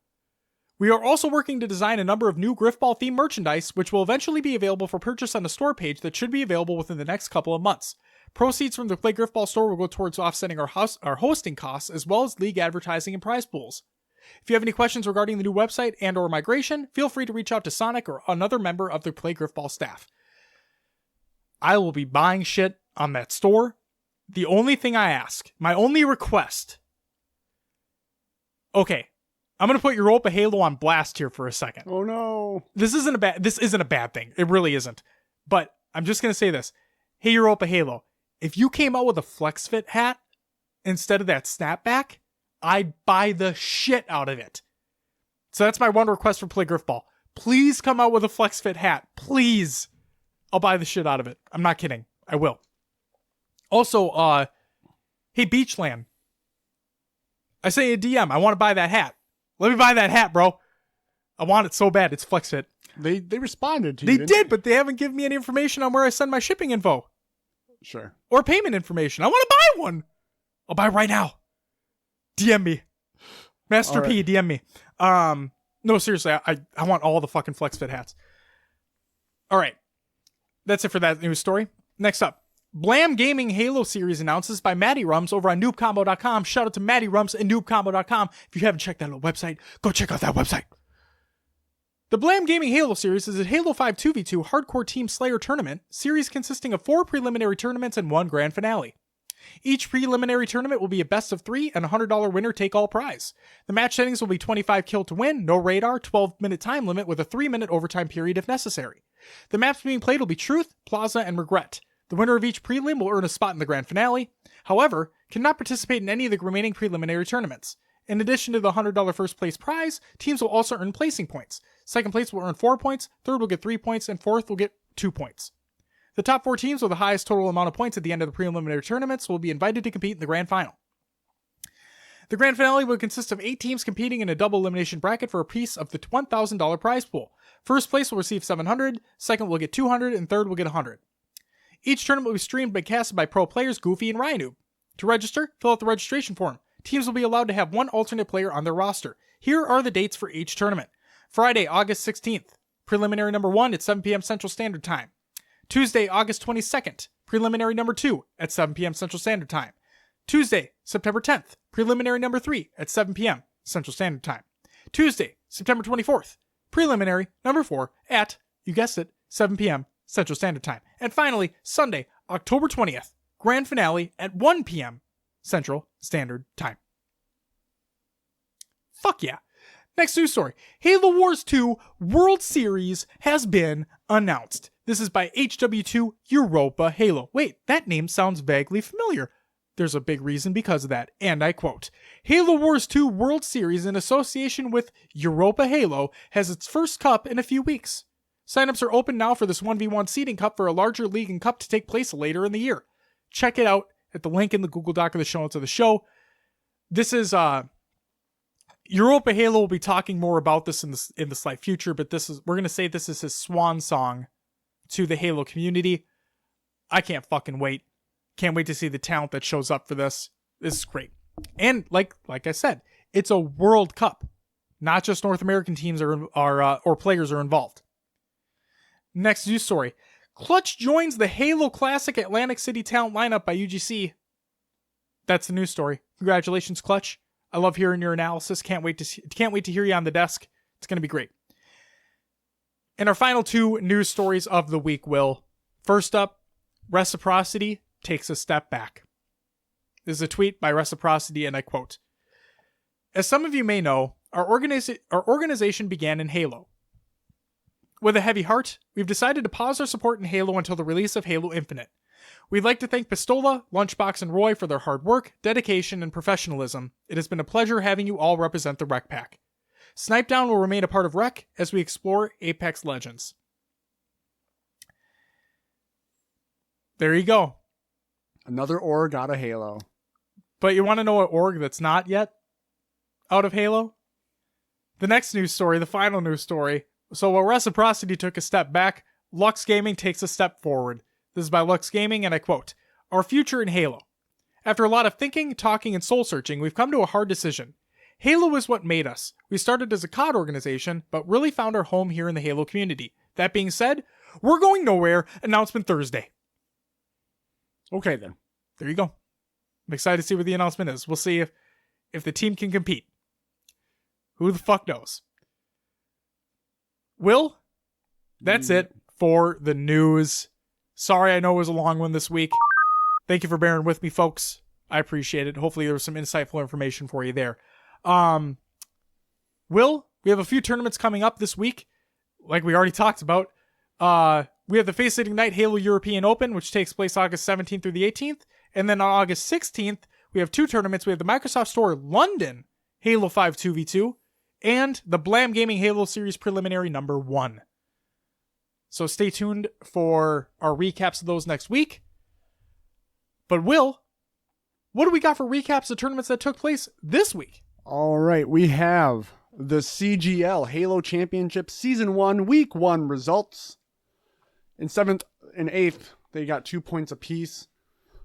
We are also working to design a number of new Griffball themed merchandise, which will eventually be available for purchase on the store page that should be available within the next couple of months. Proceeds from the Play Griffball store will go towards offsetting our hosting costs, as well as league advertising and prize pools. If you have any questions regarding the new website and or migration, feel free to reach out to Sonic or another member of the Play Griffball staff. I will be buying shit on that store. The only thing I ask, my only request. Okay, I'm gonna put Europa Halo on blast here for a second. Oh no. This isn't a bad thing. It really isn't. But I'm just gonna say this. Hey, Europa Halo, if you came out with a FlexFit hat instead of that snapback, I'd buy the shit out of it. So that's my one request for Play Griffball. Please come out with a FlexFit hat. Please. I'll buy the shit out of it. I'm not kidding. I will. Also, hey, Beachland. I sent you a DM. I want to buy that hat. Let me buy that hat, bro. I want it so bad. It's FlexFit. They responded to you. They did, but they haven't given me any information on where I send my shipping info. Sure. Or payment information. I want to buy one. I'll buy right now. DM me. Master All P, right. DM me. No, seriously, I want all the fucking FlexFit hats. All right. That's it for that news story. Next up. Blam Gaming Halo series announces by Matty Rums over on noobcombo.com. Shout out to Matty Rums and noobcombo.com. If you haven't checked that little website, go check out that website. The Blam Gaming Halo series is a Halo 5 2v2 hardcore team slayer tournament series consisting of 4 preliminary tournaments and 1 grand finale. Each preliminary tournament will be a best of 3 and a $100 winner take all prize. The match settings will be 25 kill to win, no radar, 12-minute time limit with a 3-minute overtime period if necessary. The maps being played will be Truth, Plaza, and Regret. The winner of each prelim will earn a spot in the grand finale, however, cannot participate in any of the remaining preliminary tournaments. In addition to the $100 first place prize, teams will also earn placing points. Second place will earn 4 points, third will get 3 points, and fourth will get 2 points. The top 4 teams with the highest total amount of points at the end of the preliminary tournaments will be invited to compete in the grand final. The grand finale will consist of 8 teams competing in a double elimination bracket for a piece of the $1,000 prize pool. First place will receive $700, second will get $200, and third will get $100. Each tournament will be streamed and casted by pro players Goofy and Ryanoob. To register, fill out the registration form. Teams will be allowed to have one alternate player on their roster. Here are the dates for each tournament. Friday, August 16th, preliminary number 1 at 7 p.m. Central Standard Time. Tuesday, August 22nd, preliminary number 2 at 7 p.m. Central Standard Time. Tuesday, September 10th, preliminary number 3 at 7 p.m. Central Standard Time. Tuesday, September 24th, preliminary number 4 at, you guessed it, 7 p.m. Central Standard Time. And finally, Sunday, October 20th, grand finale at 1 p.m. Central Standard Time. Fuck yeah. Next news story. Halo Wars 2 World Series has been announced. This is by HW2 Europa Halo. Wait, that name sounds vaguely familiar. There's a big reason because of that, and I quote, Halo Wars 2 World Series in association with Europa Halo has its first cup in a few weeks. Signups are open now for this 1v1 seeding cup for a larger league and cup to take place later in the year. Check it out at the link in the Google Doc of the show notes of the show. This is, Europa Halo will be talking more about this in the slight future, but we're going to say this is his swan song to the Halo community. I can't fucking wait. Can't wait to see the talent that shows up for this. This is great. And like I said, it's a World Cup. Not just North American teams or players are involved. Next news story. Clutch joins the Halo Classic Atlantic City talent lineup by UGC. That's the news story. Congratulations, Clutch. I love hearing your analysis. Can't wait to hear you on the desk. It's going to be great. And our final 2 news stories of the week, Will. First up, Reciprocity takes a step back. This is a tweet by Reciprocity, and I quote, As some of you may know, our organization began in Halo. With a heavy heart, we've decided to pause our support in Halo until the release of Halo Infinite. We'd like to thank Pistola, Lunchbox, and Roy for their hard work, dedication, and professionalism. It has been a pleasure having you all represent the Rec Pack. Snipedown will remain a part of Rec as we explore Apex Legends. There you go. Another org out of Halo. But you want to know what org that's not yet out of Halo? The next news story, the final news story. So while Reciprocity took a step back, Lux Gaming takes a step forward. This is by Lux Gaming, and I quote, Our future in Halo. After a lot of thinking, talking, and soul-searching, we've come to a hard decision. Halo is what made us. We started as a COD organization, but really found our home here in the Halo community. That being said, we're going nowhere. Announcement Thursday. Okay, then. There you go. I'm excited to see what the announcement is. We'll see if the team can compete. Who the fuck knows? Will, that's it for the news. Sorry, I know it was a long one this week. Thank you for bearing with me, folks. I appreciate it. Hopefully there was some insightful information for you there. Will, we have a few tournaments coming up this week, like we already talked about. We have the FACEIT Ignite Halo European Open, which takes place August 17th through the 18th. And then on August 16th, we have 2 tournaments. We have the Microsoft Store London Halo 5 2v2 and the Blam Gaming Halo Series Preliminary number 1. So stay tuned for our recaps of those next week. But Will, what do we got for recaps of tournaments that took place this week? All right, we have the CGL Halo Championship Season 1 Week 1 results. In 7th and 8th, they got 2 points apiece.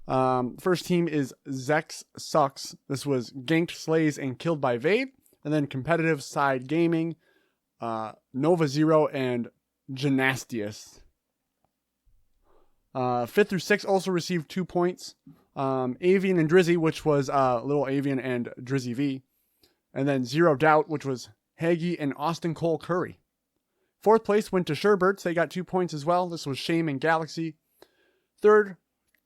First team is Zex Sucks. This was Ganked, Slays, and Killed by Vade. And then competitive side gaming, Nova Zero and Gymnastius. 5th through 6th also received 2 points. Avian and Drizzy, which was Little Avian and Drizzy V. And then Zero Doubt, which was Haggy and Austin Cole Curry. 4th place went to Sherberts. They got 2 points as well. This was Shame and Galaxy. 3rd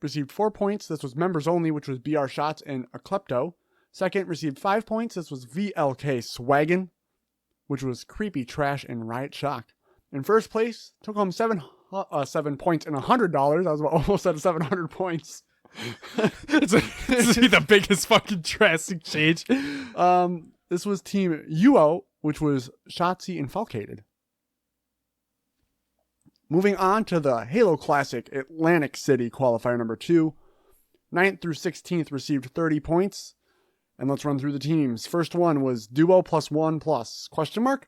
received 4 points. This was Members Only, which was BR Shots and Aklepto. 2nd received 5 points. This was VLK Swaggin, which was Creepy Trash and Riot Shock. In 1st place, took home 7 points and $100. I was almost at 700 points. It's the biggest fucking drastic change. This was Team UO, which was Shotzi and Falcated. Moving on to the Halo Classic Atlantic City qualifier number 2. 9th through 16th received 30 points. And let's run through the teams. First one was Duo +1+?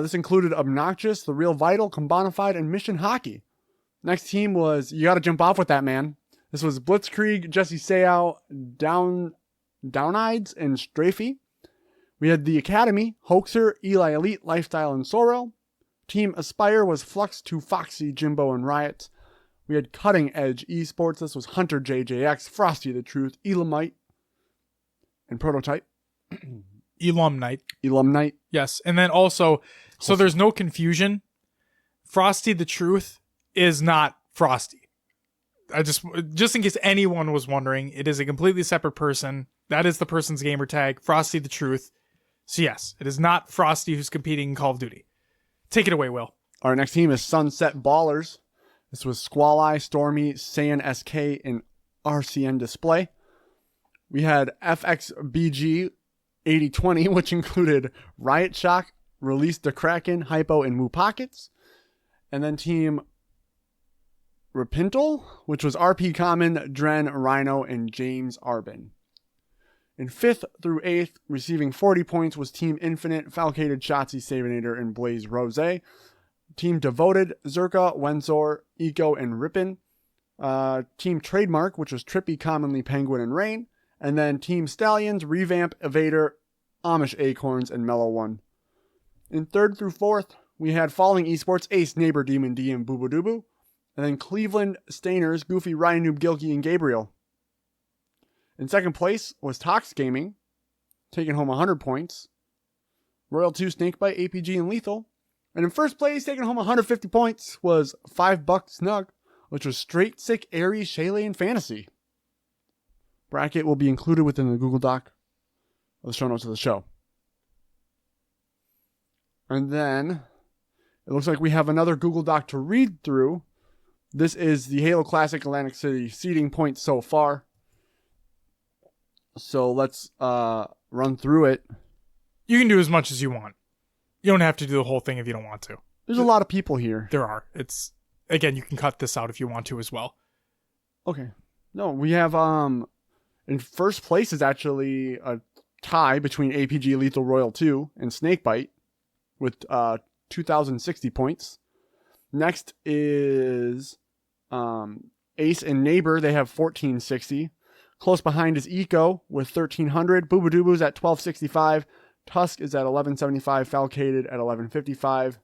This included Obnoxious, The Real Vital, Combonified, and Mission Hockey. Next team was You Gotta Jump Off With That Man. This was Blitzkrieg, Jesse Seau, Downides, and Strafey. We had the Academy, Hoaxer, Eli Elite, Lifestyle, and Sorrel. Team Aspire was Flux to Foxy, Jimbo, and Riot. We had Cutting Edge Esports. This was Hunter JJX, Frosty the Truth, Elamite, and Prototype. Elamnite. Yes. And then also, so there's no confusion. Frosty the Truth is not Frosty. I just in case anyone was wondering, it is a completely separate person. That is the person's gamer tag, Frosty the Truth. So yes, it is not Frosty who's competing in Call of Duty. Take it away, Will. Our next team is Sunset Ballers. This was Squall Stormy, Saiyan SK, and RCN Display. We had FXBG 8020, which included Riot Shock, Release the Kraken, Hypo, and Moo Pockets. And then Team Repintal, which was RP Common, Dren, Rhino, and James Arbin. In 5th through 8th, receiving 40 points was Team Infinite, Falcated, Shotzi, Savinator, and Blaze Rose. Team Devoted, Zerka, Wenzor, Eco, and Rippin. Team Trademark, which was Trippy, Commonly, Penguin, and Rain. And then Team Stallions, Revamp, Evader, Amish Acorns, and Mellow One. In 3rd through 4th, we had Falling Esports, Ace, Neighbor, Demon D, and Boobo Doobu. And then Cleveland Stainers, Goofy, Ryan Noob, Gilkey, and Gabriel. In 2nd place was Tox Gaming, taking home 100 points. Royal 2, Snakebite, APG, and Lethal. And in 1st place, taking home 150 points, was $5 Snug, which was Straight, Sick, Aries, Shaylee, and Fantasy. Bracket will be included within the Google Doc of the show notes of the show. And then, it looks like we have another Google Doc to read through. This is the Halo Classic Atlantic City seeding points so far. So let's run through it. You can do as much as you want. You don't have to do the whole thing if you don't want to. There's a lot of people here. There are. Again, you can cut this out if you want to as well. Okay. No, we have in 1st place is actually a tie between APG Lethal Royal 2 and Snakebite with 2,060 points. Next is Ace and Neighbor. They have 1,460. Close behind is Eco with 1,300. Boobadooboos at 1,265. Tusk is at 1,175. Falcated at 1,155.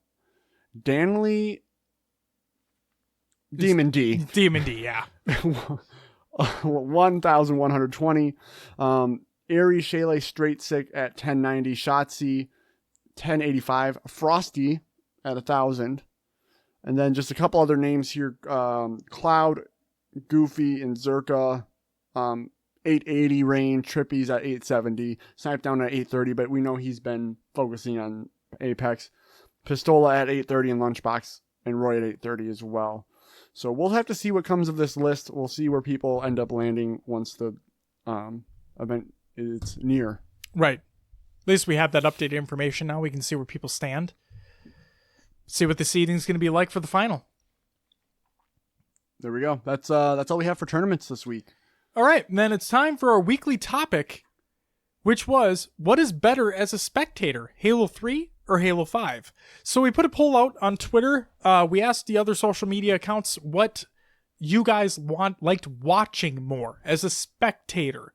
Danley. Demon D. Demon D, yeah. 1,120. Aries, Shaylee, Straight Sick at 1,090. Shotzi, 1,085. Frosty at 1,000. And then just a couple other names here. Cloud, Goofy, and Zerka. 880 Rain, Trippy's at 870, Snipe Down at 830, but we know he's been focusing on Apex. Pistola at 830 and Lunchbox, and Roy at 830 as well. So we'll have to see what comes of this list. We'll see where people end up landing once the event is near. Right. At least we have that updated information now. We can see where people stand. See what the seeding is going to be like for the final. There we go. That's all we have for tournaments this week. All right, and then it's time for our weekly topic, which was, what is better as a spectator, Halo 3 or Halo 5? So we put a poll out on Twitter. We asked the other social media accounts what you guys liked watching more as a spectator.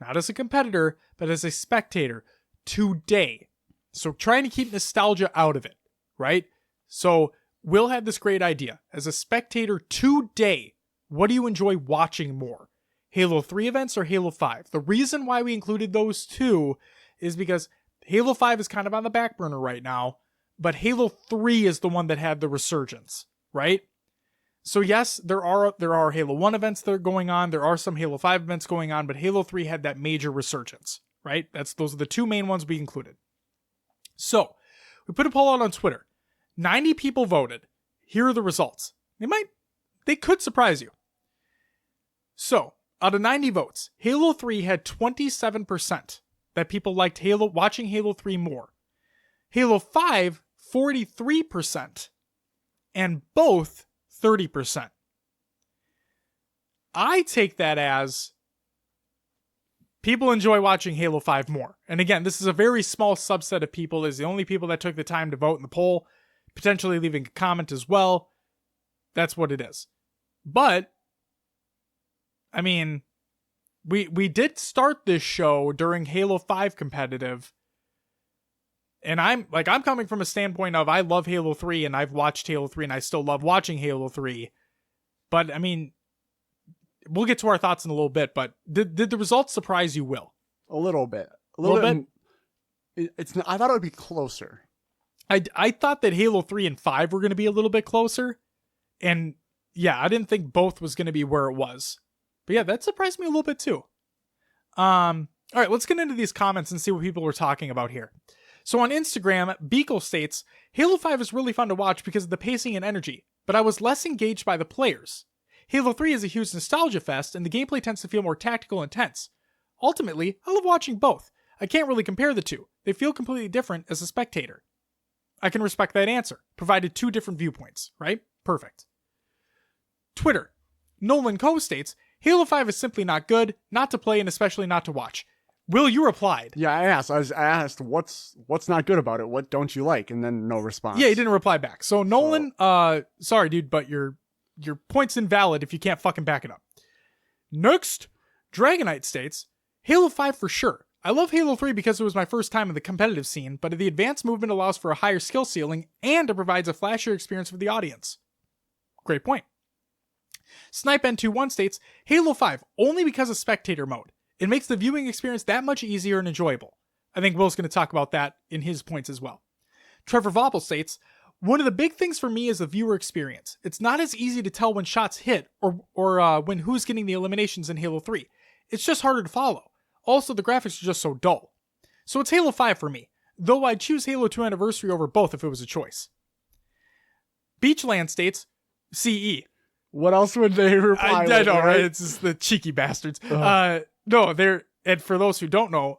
Not as a competitor, but as a spectator today. So trying to keep nostalgia out of it, right? So Will had this great idea. As a spectator today, what do you enjoy watching more? Halo 3 events or Halo 5? The reason why we included those two is because Halo 5 is kind of on the back burner right now, but Halo 3 is the one that had the resurgence, right? So yes, there are Halo 1 events that are going on, there are some Halo 5 events going on, but Halo 3 had that major resurgence, right? Those are the two main ones we included. So, we put a poll out on Twitter. 90 people voted. Here are the results. They could surprise you. So, Out of 90 votes, Halo 3 had 27% that people liked watching Halo 3 more. Halo 5, 43%. And both, 30%. I take that as people enjoy watching Halo 5 more. And again, this is a very small subset of people. Is the only people that took the time to vote in the poll, potentially leaving a comment as well. That's what it is. But I mean, we did start this show during Halo 5 competitive. And I'm coming from a standpoint of I love Halo 3 and I've watched Halo 3 and I still love watching Halo 3. But I mean, we'll get to our thoughts in a little bit, but did the results surprise you, Will? A little bit. A little bit? I thought it would be closer. I thought that Halo 3 and 5 were going to be a little bit closer. And yeah, I didn't think both was going to be where it was. But yeah, that surprised me a little bit too. All right, let's get into these comments and see what people were talking about here. So on Instagram, Beagle states, Halo 5 is really fun to watch because of the pacing and energy, but I was less engaged by the players. Halo 3 is a huge nostalgia fest, and the gameplay tends to feel more tactical and tense. Ultimately, I love watching both. I can't really compare the two. They feel completely different as a spectator. I can respect that answer, provided two different viewpoints, right? Perfect. Twitter. Will&rsquo states, Halo 5 is simply not good, not to play, and especially not to watch. Will, you replied. Yeah, I asked what's not good about it? What don't you like? And then no response. Yeah, he didn't reply back. So Nolan, sorry dude, but your point's invalid if you can't fucking back it up. Next, Dragonite states, Halo 5 for sure. I love Halo 3 because it was my first time in the competitive scene, but the advanced movement allows for a higher skill ceiling and it provides a flashier experience for the audience. Great point. Snipe N21 states, Halo 5 only because of spectator mode. It makes the viewing experience that much easier and enjoyable. I think Will's going to talk about that in his points as well. Trevor Vopple states, one of the big things for me is the viewer experience. It's not as easy to tell when shots hit or when who's getting the eliminations in Halo 3. It's just harder to follow. Also, the graphics are just so dull. So it's Halo 5 for me, though I'd choose Halo 2 Anniversary over both if it was a choice. Beachland states, CE. What else would they reply? I know, right? It's just the cheeky bastards. No, and for those who don't know,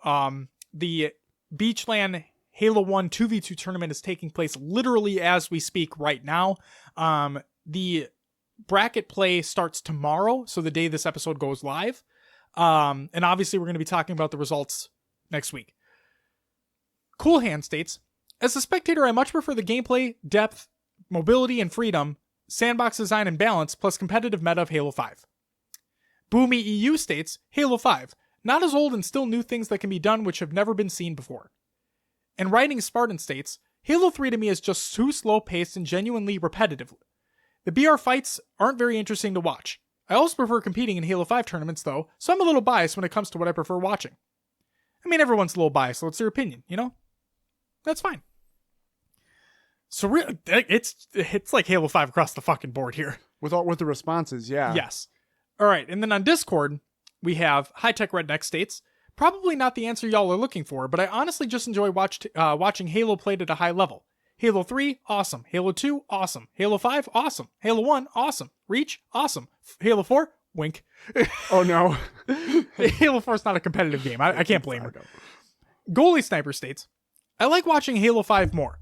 the Beachland Halo 1 2v2 tournament is taking place literally as we speak right now. The bracket play starts tomorrow, so the day this episode goes live. And obviously we're going to be talking about the results next week. Cool Hand states, as a spectator, I much prefer the gameplay, depth, mobility, and freedom, sandbox design and balance, plus competitive meta of Halo 5. Boomy EU states, Halo 5, not as old and still new things that can be done which have never been seen before. And Writing Spartan states, Halo 3 to me is just too slow-paced and genuinely repetitive. The BR fights aren't very interesting to watch. I also prefer competing in Halo 5 tournaments though, so I'm a little biased when it comes to what I prefer watching. I mean, everyone's a little biased, so it's their opinion, you know? That's fine. So really, it's like Halo 5 across the fucking board here. With the responses, yeah. Yes. All right, and then on Discord, we have High Tech Redneck states, probably not the answer y'all are looking for, but I honestly just enjoy watching Halo played at a high level. Halo 3, awesome. Halo 2, awesome. Halo 5, awesome. Halo 1, awesome. Reach, awesome. Halo 4, wink. Oh no. Halo 4 is not a competitive game. I can't blame her. Goalie Sniper states, I like watching Halo 5 more.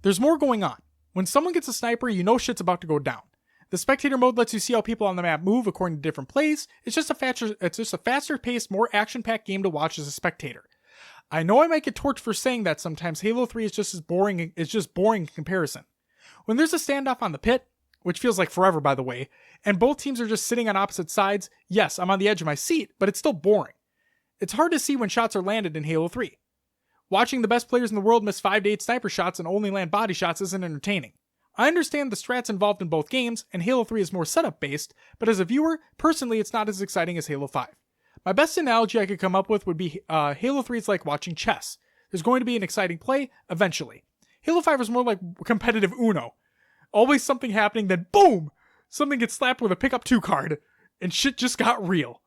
There's more going on. When someone gets a sniper, you know shit's about to go down. The spectator mode lets you see how people on the map move according to different plays. It's just a faster paced, more action-packed game to watch as a spectator. I know I might get torched for saying that sometimes. Halo 3 is just boring in comparison. When there's a standoff on the pit, which feels like forever by the way, and both teams are just sitting on opposite sides, yes, I'm on the edge of my seat, but it's still boring. It's hard to see when shots are landed in Halo 3. Watching the best players in the world miss 5 to 8 sniper shots and only land body shots isn't entertaining. I understand the strats involved in both games, and Halo 3 is more setup based, but as a viewer, personally it's not as exciting as Halo 5. My best analogy I could come up with would be Halo 3 is like watching chess. There's going to be an exciting play, eventually. Halo 5 is more like competitive Uno. Always something happening, then boom! Something gets slapped with a pick up 2 card, and shit just got real.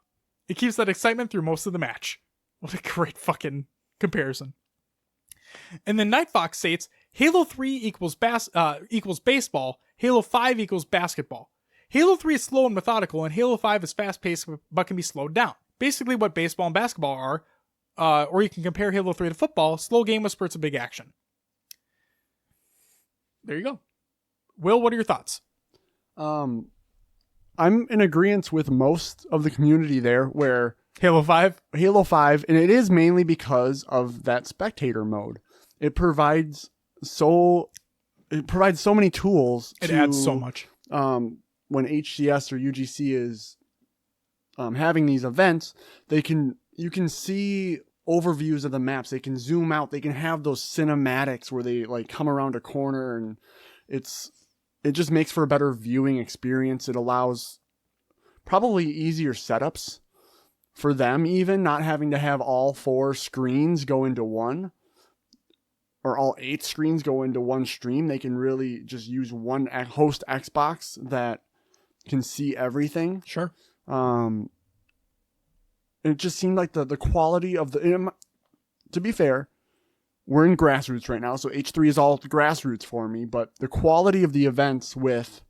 It keeps that excitement through most of the match. What a great fucking comparison. And then Nightfox states, Halo 3 equals baseball, Halo 5 equals basketball. Halo 3 is slow and methodical, and Halo 5 is fast-paced but can be slowed down. Basically what baseball and basketball are, or you can compare Halo 3 to football, slow game with spurts of big action. There you go. Will, what are your thoughts? I'm in agreement with most of the community there where Halo 5? Halo 5, and it is mainly because of that spectator mode. It provides so many tools. It adds so much. When HCS or UGC is having these events, you can see overviews of the maps. They can zoom out. They can have those cinematics where they like come around a corner, and it just makes for a better viewing experience. It allows probably easier setups for them, even not having to have all 4 screens go into one, or all 8 screens go into one stream. They can really just use one host Xbox that can see everything. Sure. It just seemed like the quality of to be fair, we're in grassroots right now, so H3 is all grassroots for me, but the quality of the events with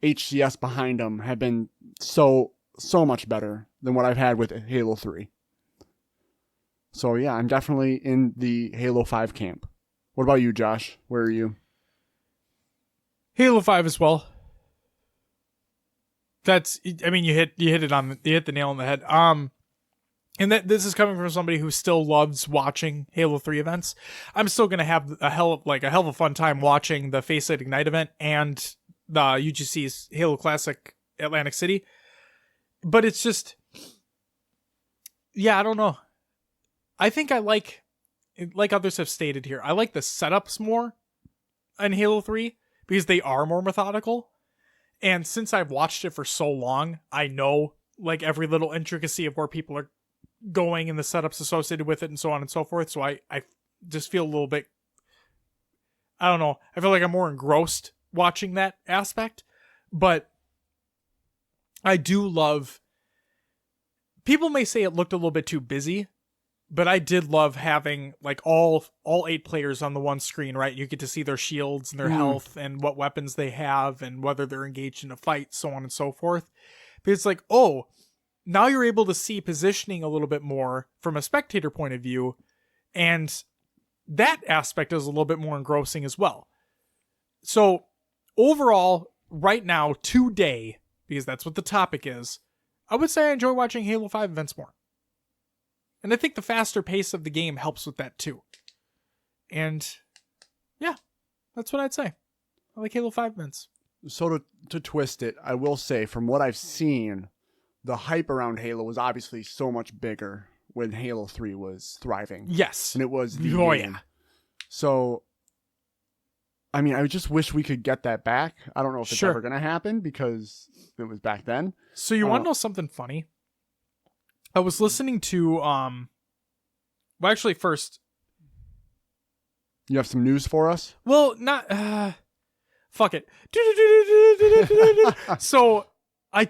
HCS behind them have been so much better than what I've had with Halo 3. So yeah, I'm definitely in the Halo 5 camp. What about you, Josh? Where are you? Halo 5 as well. You hit the nail on the head. And this is coming from somebody who still loves watching Halo 3 events. I'm still gonna have a hell of a fun time watching the FACEIT Ignite event and the UGC's Halo Classic Atlantic City. But it's just, yeah, I don't know. I think I like others have stated here, I like the setups more in Halo 3 because they are more methodical. And since I've watched it for so long, I know like every little intricacy of where people are going and the setups associated with it and so on and so forth. So I just feel a little bit, I don't know, I feel like I'm more engrossed watching that aspect. But I do love, people may say it looked a little bit too busy, but I did love having like all 8 players on the one screen, right? You get to see their shields and their health and what weapons they have and whether they're engaged in a fight, so on and so forth. But it's like, oh, now you're able to see positioning a little bit more from a spectator point of view, and that aspect is a little bit more engrossing as well. So overall, right now, today, because that's what the topic is, I would say I enjoy watching Halo 5 events more. And I think the faster pace of the game helps with that too. And yeah, that's what I'd say. I like Halo 5 events. So to twist it, I will say from what I've seen, the hype around Halo was obviously so much bigger when Halo 3 was thriving. Yes. And it was the game. Yeah. So, I mean, I just wish we could get that back. I don't know if it's ever going to happen because it was back then. So you want to know something funny? I was listening to, well, actually first. You have some news for us? Well, not, fuck it. So I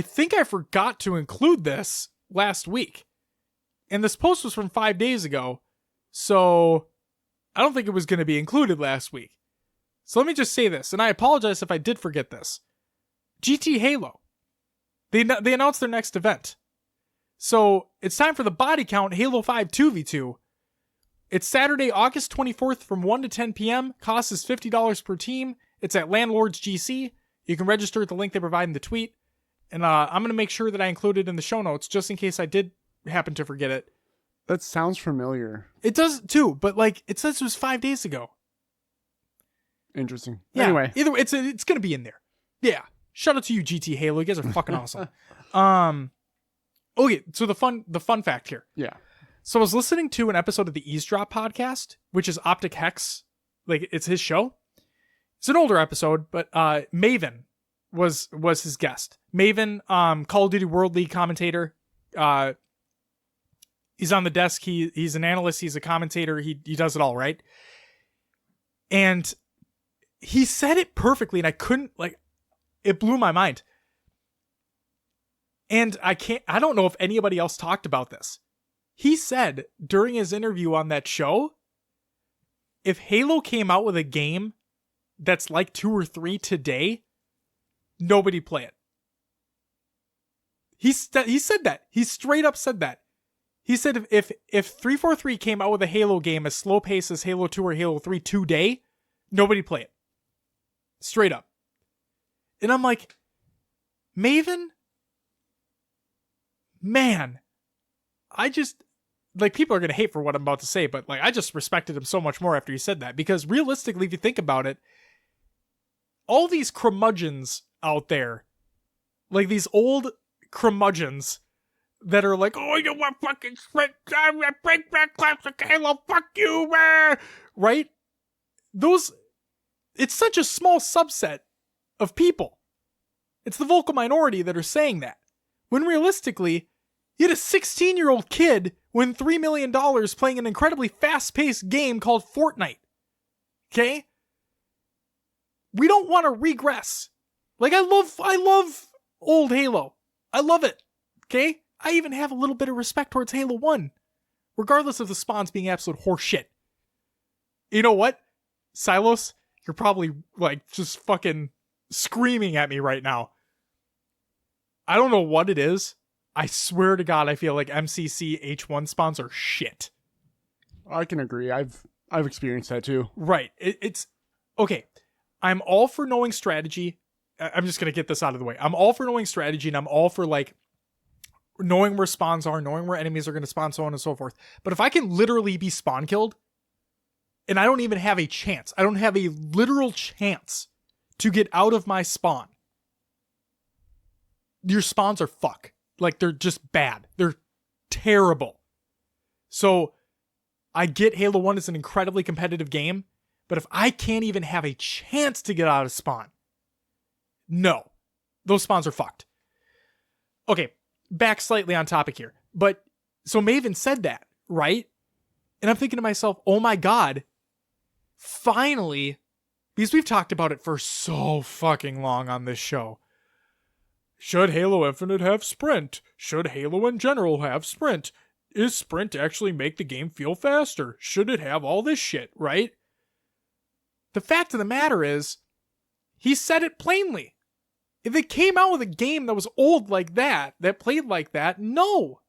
think I forgot to include this last week. And this post was from 5 days ago. So I don't think it was going to be included last week. So let me just say this, and I apologize if I did forget this. GT Halo. They announced their next event. So it's time for the body count Halo 5 2v2. It's Saturday, August 24th from 1 to 10 p.m. Cost is $50 per team. It's at Landlords GC. You can register at the link they provide in the tweet. And I'm going to make sure that I include it in the show notes just in case I did happen to forget it. That sounds familiar. It does too, but like it says it was 5 days ago. Interesting. Yeah, anyway, either it's going to be in there. Yeah. Shout out to you, GT Halo. You guys are fucking awesome. Okay, so the fun fact here. Yeah. So I was listening to an episode of the Eavesdrop podcast, which is Optic Hex. Like, it's his show. It's an older episode, but Maven was his guest. Maven, Call of Duty World League commentator. He's on the desk. He's an analyst. He's a commentator. He does it all, right? And he said it perfectly, and I couldn't, like, it blew my mind. And I don't know if anybody else talked about this. He said during his interview on that show, if Halo came out with a game that's like 2 or 3 today, nobody play it. He said that. He straight up said that. He said if 343 came out with a Halo game as slow paced as Halo 2 or Halo 3 today, nobody play it. Straight up. And I'm like, Maven? Man, I just, like, people are going to hate for what I'm about to say, but, like, I just respected him so much more after he said that, because realistically, if you think about it, all these curmudgeons out there, like these old curmudgeons that are like, oh, you want fucking sprint time, bring back classic Halo, fuck you, right? Those, it's such a small subset of people. It's the vocal minority that are saying that. When realistically, you had a 16-year-old kid win $3 million playing an incredibly fast-paced game called Fortnite. Okay? We don't want to regress. Like, I love old Halo. I love it. Okay? I even have a little bit of respect towards Halo 1. Regardless of the spawns being absolute horseshit. You know what? Silos, you're probably, like, just fucking screaming at me right now. I don't know what it is. I swear to God, I feel like MCC H1 spawns are shit. I can agree. I've experienced that too. Right. It's okay. I'm all for knowing strategy. I'm just gonna get this out of the way. I'm all for knowing strategy, and I'm all for, like, knowing where spawns are, knowing where enemies are gonna spawn, so on and so forth. But if I can literally be spawn killed, and I don't even have a chance, I don't have a literal chance to get out of my spawn, your spawns are fuck. Like, they're just bad. They're terrible. So, I get Halo 1 is an incredibly competitive game, but if I can't even have a chance to get out of spawn, no. Those spawns are fucked. Okay, back slightly on topic here. But, so Maven said that, right? And I'm thinking to myself, oh my God, finally, because we've talked about it for so fucking long on this show. Should Halo Infinite have sprint? Should Halo in general have sprint? Is sprint actually make the game feel faster? Should it have all this shit, right? The fact of the matter is, he said it plainly. If it came out with a game that was old like that played like that, no.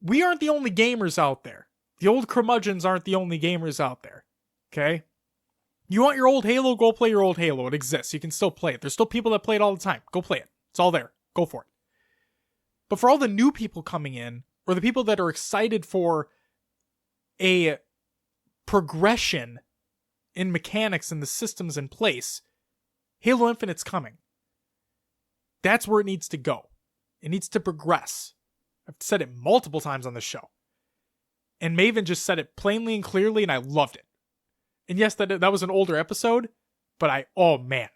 We aren't the only gamers out there. The old curmudgeons aren't the only gamers out there. Okay? You want your old Halo? Go play your old Halo. It exists. You can still play it. There's still people that play it all the time. Go play it. It's all there. Go for it. But for all the new people coming in, or the people that are excited for a progression in mechanics and the systems in place, Halo Infinite's coming. That's where it needs to go. It needs to progress. I've said it multiple times on this show. And Maven just said it plainly and clearly, and I loved it. And yes, that was an older episode, but oh man.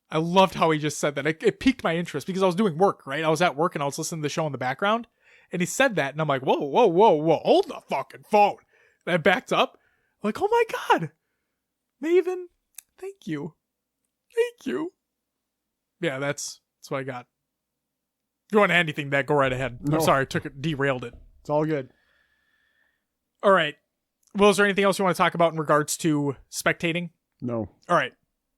I loved how he just said that. It piqued my interest because I was doing work, right? I was at work and I was listening to the show in the background, and he said that, and I'm like, whoa, hold the fucking phone. And I backed up. I'm like, oh my God. Maven, thank you. Yeah, that's what I got. If you want to add anything to that, go right ahead. No. I'm sorry, derailed it. It's all good. All right. Will, is there anything else you want to talk about in regards to spectating? No. All right.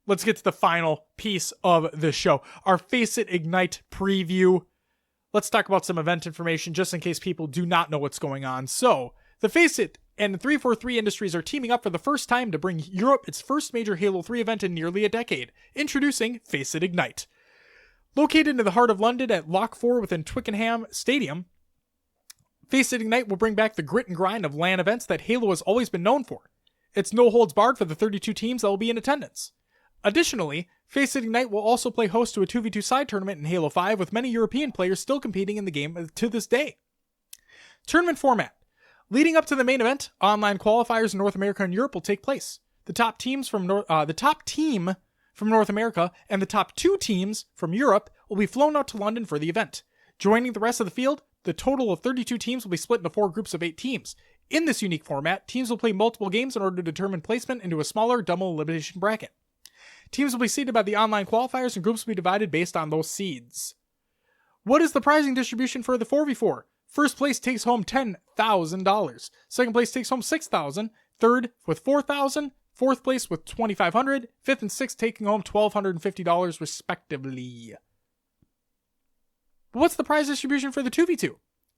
Let's get to the final piece of the show. Our FACEIT Ignite preview. Let's talk about some event information just in case people do not know what's going on. So, the FACEIT and 343 Industries are teaming up for the first time to bring Europe its first major Halo 3 event in nearly a decade. Introducing FACEIT Ignite. Located in the heart of London at Lock 4 within Twickenham Stadium, FACEIT Ignite will bring back the grit and grind of LAN events that Halo has always been known for. It's no holds barred for the 32 teams that will be in attendance. Additionally, FACEIT Ignite will also play host to a 2v2 side tournament in Halo 5 with many European players still competing in the game to this day. Tournament format. Leading up to the main event, online qualifiers in North America and Europe will take place. The top team from North America and the top 2 teams from Europe will be flown out to London for the event. Joining the rest of the field, the total of 32 teams will be split into 4 groups of 8 teams. In this unique format, teams will play multiple games in order to determine placement into a smaller double elimination bracket. Teams will be seeded by the online qualifiers and groups will be divided based on those seeds. What is the prizing distribution for the 4v4? First place takes home $10,000. Second place takes home $6,000. Third with $4,000. Fourth place with $2,500. Fifth and sixth taking home $1,250 respectively. But what's the prize distribution for the 2v2?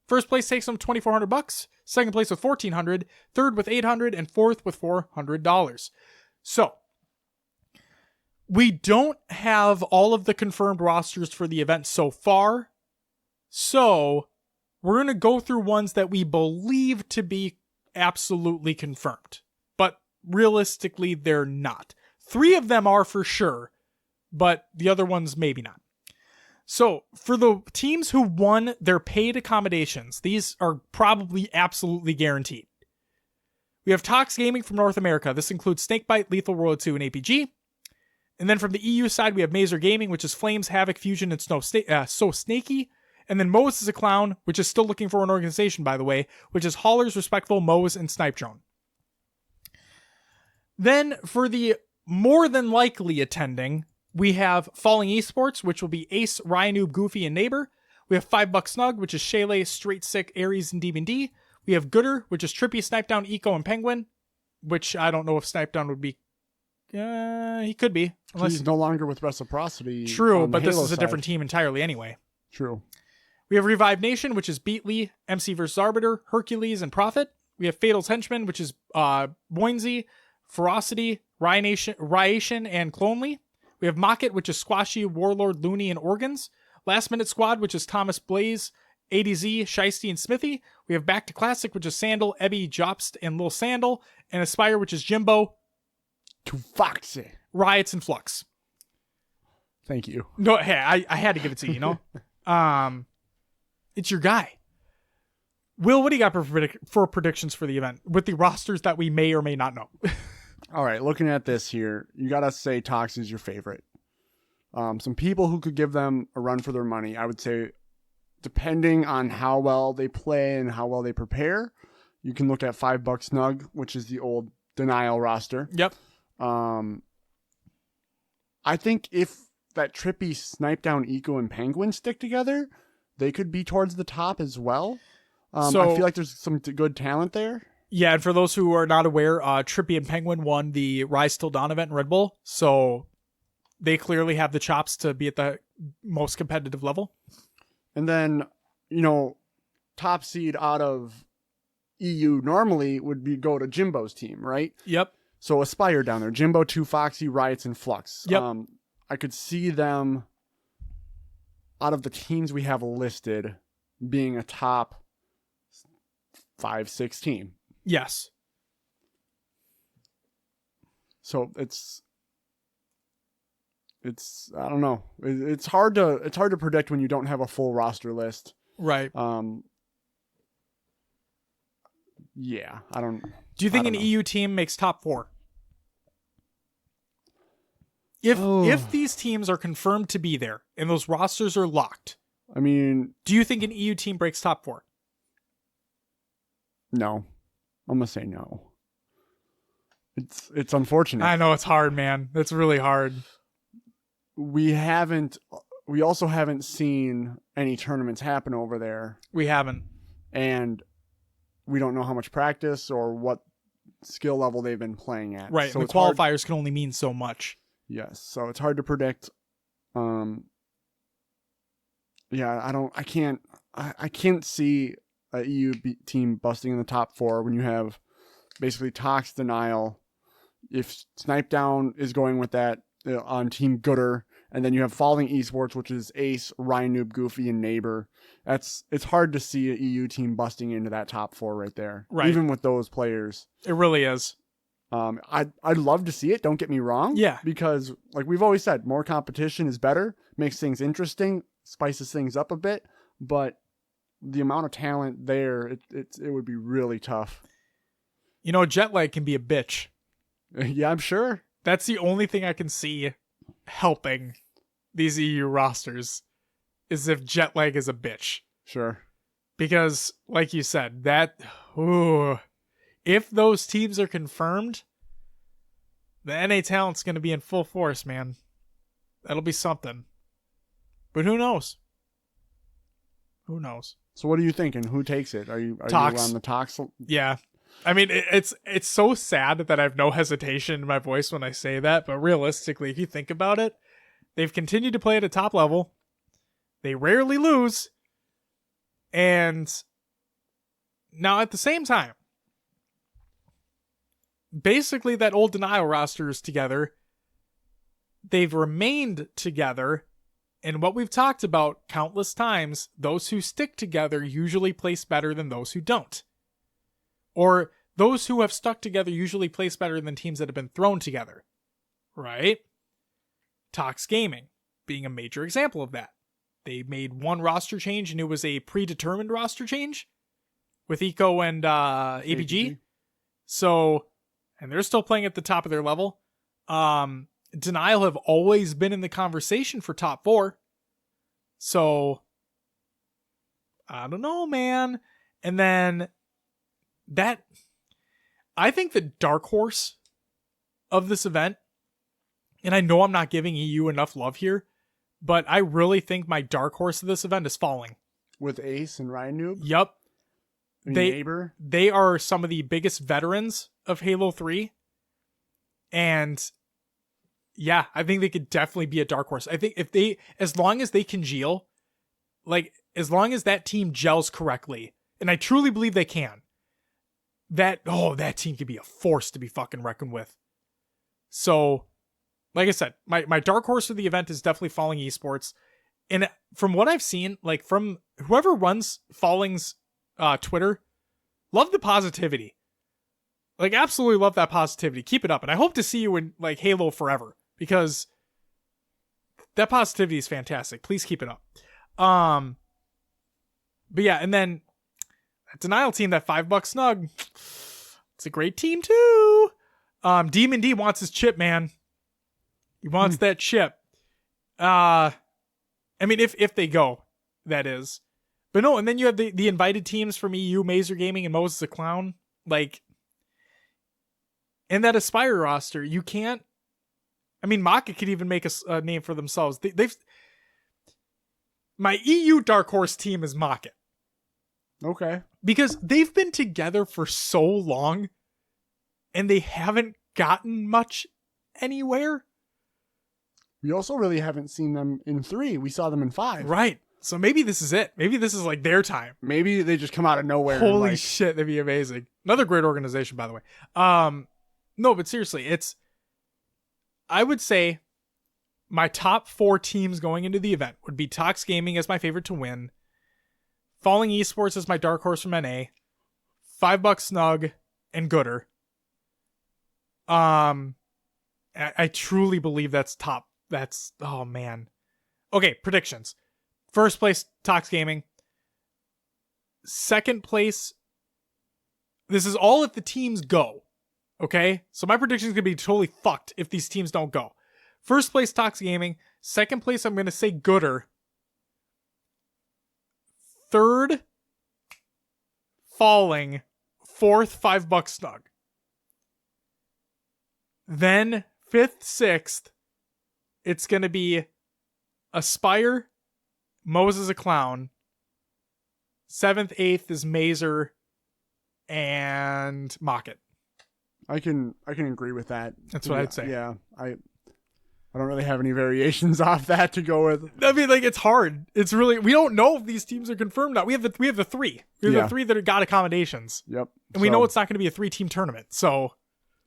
First place takes home $2,400. Second place with $1,400. Third with $800, and fourth with $400. So we don't have all of the confirmed rosters for the event so far. So we're going to go through ones that we believe to be absolutely confirmed. But realistically, they're not. 3 of them are for sure, but the other ones maybe not. So for the teams who won their paid accommodations, these are probably absolutely guaranteed. We have Tox Gaming from North America. This includes Snakebite, Lethal World 2, and APG. And then from the EU side, we have Mazer Gaming, which is Flames, Havoc, Fusion, and So Snaky. And then Moe's is a Clown, which is still looking for an organization, by the way, which is Haulers, Respectful, Moe's, and Snipe Drone. Then for the more than likely attending, we have Falling Esports, which will be Ace, Ryanoob, Goofy, and Neighbor. We have 5 Buck Snug, which is Shayla, Straight Sick, Aries, and Demon D. We have Gooder, which is Trippy, Snipe Down, Eco, and Penguin, which I don't know if Snipe Down would be. He could be. Unless he's no longer with Reciprocity. True, but this is a different team entirely anyway. True. We have Revive Nation, which is Beatley, MC vs. Arbiter, Hercules, and Prophet. We have Fatal's Henchman, which is Boinsey, Ferocity, Ryation, and Clonely. We have Mocket, which is Squashy, Warlord, Looney, and Organs. Last Minute Squad, which is Thomas Blaze, ADZ, Shiesty, and Smithy. We have Back to Classic, which is Sandal, Ebby, Jobst, and Lil Sandal. And Aspire, which is Jimbo, To Foxy. Riots, and Flux. Thank you. No, hey, I had to give it to you, you know? It's your guy. Will, what do you got for predictions for the event with the rosters that we may or may not know? All right, looking at this here, you got to say Tox is your favorite. Some people who could give them a run for their money, I would say, depending on how well they play and how well they prepare, you can look at 5 Buck Snug, which is the old Denial roster. Yep. I think if that Trippy, Snipe Down, Eco, and Penguin stick together, they could be towards the top as well. I feel like there's some good talent there. Yeah, and for those who are not aware, Trippy and Penguin won the Rise Till Dawn event in Red Bull, so they clearly have the chops to be at the most competitive level. And then, you know, top seed out of EU normally would be go to Jimbo's team, right? Yep. So Aspire down there. Jimbo, 2 Foxy, Riots, and Flux. Yep. I could see them, out of the teams we have listed, being a top 5-6 team. Yes. So it's I don't know. It's hard to predict when you don't have a full roster list. Right. Yeah, I don't. Do you think an EU team makes top 4? If these teams are confirmed to be there and those rosters are locked, I mean, do you think an EU team breaks top 4? No. I'm gonna say no. It's unfortunate. I know it's hard, man. It's really hard. We also haven't seen any tournaments happen over there. We haven't. And we don't know how much practice or what skill level they've been playing at. Right. So the qualifiers can only mean so much. Yes. So it's hard to predict. Yeah, I can't see a EU team busting in the top 4 when you have basically Tox, Denial. If Snipe Down is going with that on Team Gooder, and then you have Falling Esports, which is Ace, Ryanoob, Goofy, and Neighbor. It's hard to see an EU team busting into that top 4 right there. Right. Even with those players. It really is. I'd love to see it. Don't get me wrong. Yeah. Because like we've always said, more competition is better, makes things interesting, spices things up a bit, but the amount of talent there, it would be really tough. You know, jet lag can be a bitch. Yeah, I'm sure. That's the only thing I can see helping these EU rosters is if jet lag is a bitch. Sure. Because, like you said, if those teams are confirmed, the NA talent's going to be in full force, man. That'll be something. But who knows? Who knows? So what are you thinking? Who takes it? Are you Tox. on the Tox? Yeah. I mean, it's so sad that I have no hesitation in my voice when I say that, but realistically, if you think about it, they've continued to play at a top level. They rarely lose. And now at the same time, basically that old Denial roster is together. They've remained together. And what we've talked about countless times, those who stick together usually place better than those who don't. Or those who have stuck together usually place better than teams that have been thrown together. Right? Tox Gaming being a major example of that. They made one roster change, and it was a predetermined roster change with Eco and APG. So, and they're still playing at the top of their level. Denial have always been in the conversation for top 4. So, I don't know, man. And then I think the dark horse of this event, and I know I'm not giving EU enough love here, but I really think my dark horse of this event is Falling. With Ace and Ryan Noob? Yep. Neighbor? They are some of the biggest veterans of Halo 3. And yeah, I think they could definitely be a dark horse. I think as long as they congeal, like as long as that team gels correctly, and I truly believe they can, that team could be a force to be fucking reckoned with. So, like I said, my dark horse of the event is definitely Falling Esports. And from what I've seen, like from whoever runs Falling's Twitter, love the positivity. Like, absolutely love that positivity. Keep it up. And I hope to see you in like Halo forever, because that positivity is fantastic. Please keep it up. But yeah, and then that Denial team, that $5 snug, it's a great team too. Demon D wants his chip, man. He wants that chip. I mean, if they go, that is. But no, and then you have the invited teams from EU, Mazer Gaming, and Moses the Clown. Like, in that Aspire roster, you can't. I mean, Maka could even make a name for themselves. My EU Dark Horse team is Maka. Okay. Because they've been together for so long, and they haven't gotten much anywhere. We also really haven't seen them in 3. We saw them in 5. Right. So maybe this is it. Maybe this is like their time. Maybe they just come out of nowhere. Holy shit, that'd be amazing. Another great organization, by the way. No, but seriously, I would say my top 4 teams going into the event would be Tox Gaming as my favorite to win, Falling Esports as my dark horse from NA, $5 Snug, and Gooder. I truly believe that's top. That's, oh man. Okay, predictions. First place, Tox Gaming. Second place, this is all if the teams go. Okay? So my prediction is going to be totally fucked if these teams don't go. First place, Tox Gaming. Second place, I'm going to say Gooder. Third, Falling. Fourth, $5 Snug. Then, 5th, 6th, it's going to be Aspire, Moses a Clown. 7th, 8th is Mazer and Mocket. I can agree with that. That's what I'd say. Yeah, I don't really have any variations off that to go with. I mean, like, it's hard. It's really, we don't know if these teams are confirmed now. We have the 3. We have the 3 that have got accommodations. Yep. And we know it's not going to be a 3-team tournament. So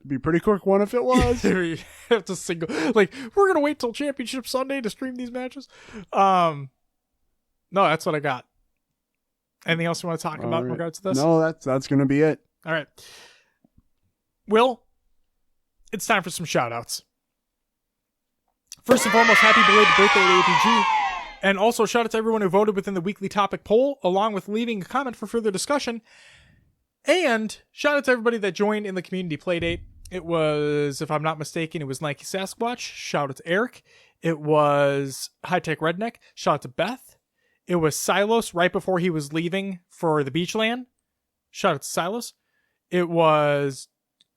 it'd be a pretty quick one if it was. We have to single, like, we're going to wait till Championship Sunday to stream these matches. No, that's what I got. Anything else you want to talk about in regards to this? No, that's going to be it. All right. Will, it's time for some shoutouts. First and foremost, happy belated birthday to APG. And also shout out to everyone who voted within the weekly topic poll, along with leaving a comment for further discussion. And shout out to everybody that joined in the community playdate. It was, if I'm not mistaken, it was Nike Sasquatch. Shout out to Eric. It was High Tech Redneck. Shout out to Beth. It was Silos right before he was leaving for the Beachland. Shout out to Silos. It was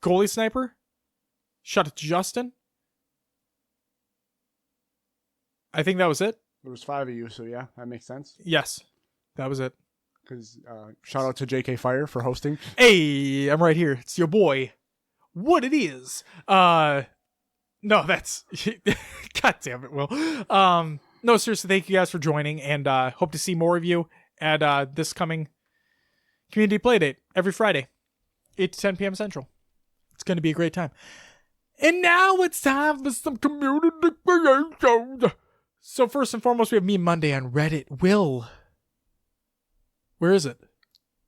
Goalie Sniper. Shout out to Justin. I think that was it. There was 5 of you, so yeah, that makes sense. Yes, that was it. because shout out to JK Fire for hosting. Hey, I'm right here. It's your boy. What it is. No, that's God damn it, Will. No, seriously, thank you guys for joining, and hope to see more of you at this coming community playdate every Friday, 8 to 10 p.m. Central. It's going to be a great time. And now it's time for some community creation. So first and foremost, we have Meme Monday on Reddit. Will, where is it?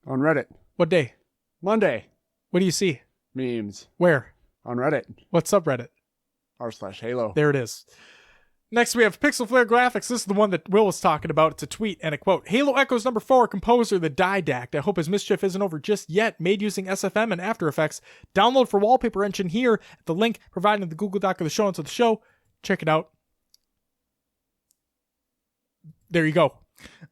On Reddit. What day? Monday. What do you see? Memes. Where? On Reddit. What subreddit? r/Halo. There it is. Next, we have Pixel Flare Graphics. This is the one that Will was talking about. It's a tweet and a quote. Halo Echoes number 4, composer The Didact. I hope his mischief isn't over just yet. Made using SFM and After Effects. Download for Wallpaper Engine here at the link provided in the Google Doc of the show notes of the show. Check it out. There you go.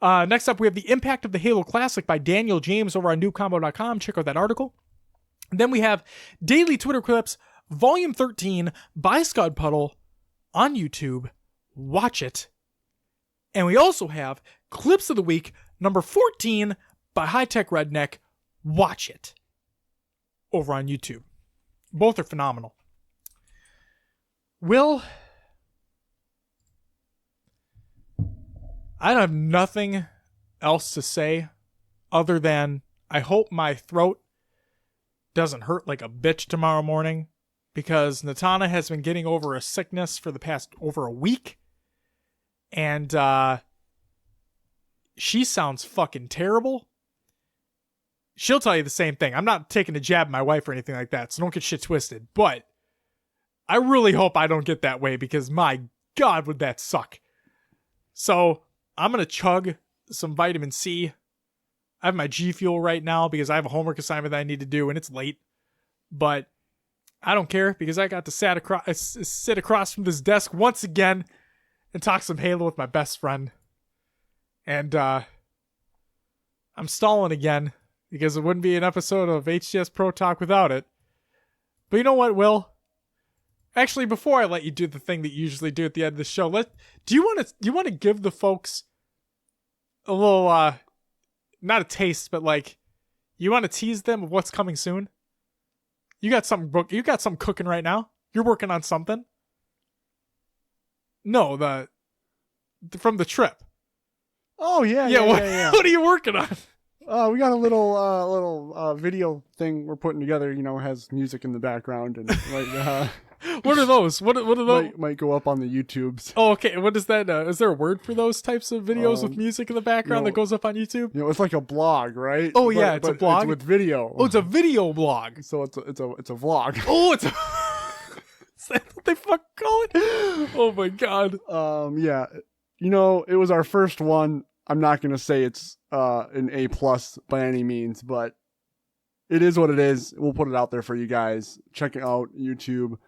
Next up, we have The Impact of the Halo Classic by Daniel James over on newcombo.com. Check out that article. Then we have Daily Twitter Clips, Volume 13 by Scud Puddle on YouTube. Watch it. And we also have Clips of the Week, number 14 by High Tech Redneck. Watch it. Over on YouTube. Both are phenomenal. Will, I have nothing else to say other than I hope my throat doesn't hurt like a bitch tomorrow morning, because Natana has been getting over a sickness for the past over a week. And she sounds fucking terrible. She'll tell you the same thing. I'm not taking a jab at my wife or anything like that, so don't get shit twisted. But I really hope I don't get that way, because my God, would that suck. So I'm going to chug some vitamin C. I have my G Fuel right now because I have a homework assignment that I need to do, and it's late. But I don't care, because I got to sit across from this desk once again and talk some Halo with my best friend. And I'm stalling again, because it wouldn't be an episode of HCS Pro Talk without it. But you know what, Will? Actually, before I let you do the thing that you usually do at the end of the show, do you want to give the folks a little not a taste, but like, you want to tease them of what's coming soon? You got something cooking right now? You're working on something? No, from the trip. Oh yeah. What are you working on? We got a little video thing we're putting together. You know, has music in the background, and like what are those? What are those? Might go up on the YouTubes. Oh, okay. What is that? Is there a word for those types of videos with music in the background that goes up on YouTube? You know, it's like a blog, right? Oh yeah, it's a blog it's with video. Oh, it's a video blog. So it's a vlog. Oh, it's a is that what they fucking call it? Oh my God. Yeah. You know, it was our first one. I'm not gonna say it's an A+ by any means, but it is what it is. We'll put it out there for you guys. Check it out, YouTube,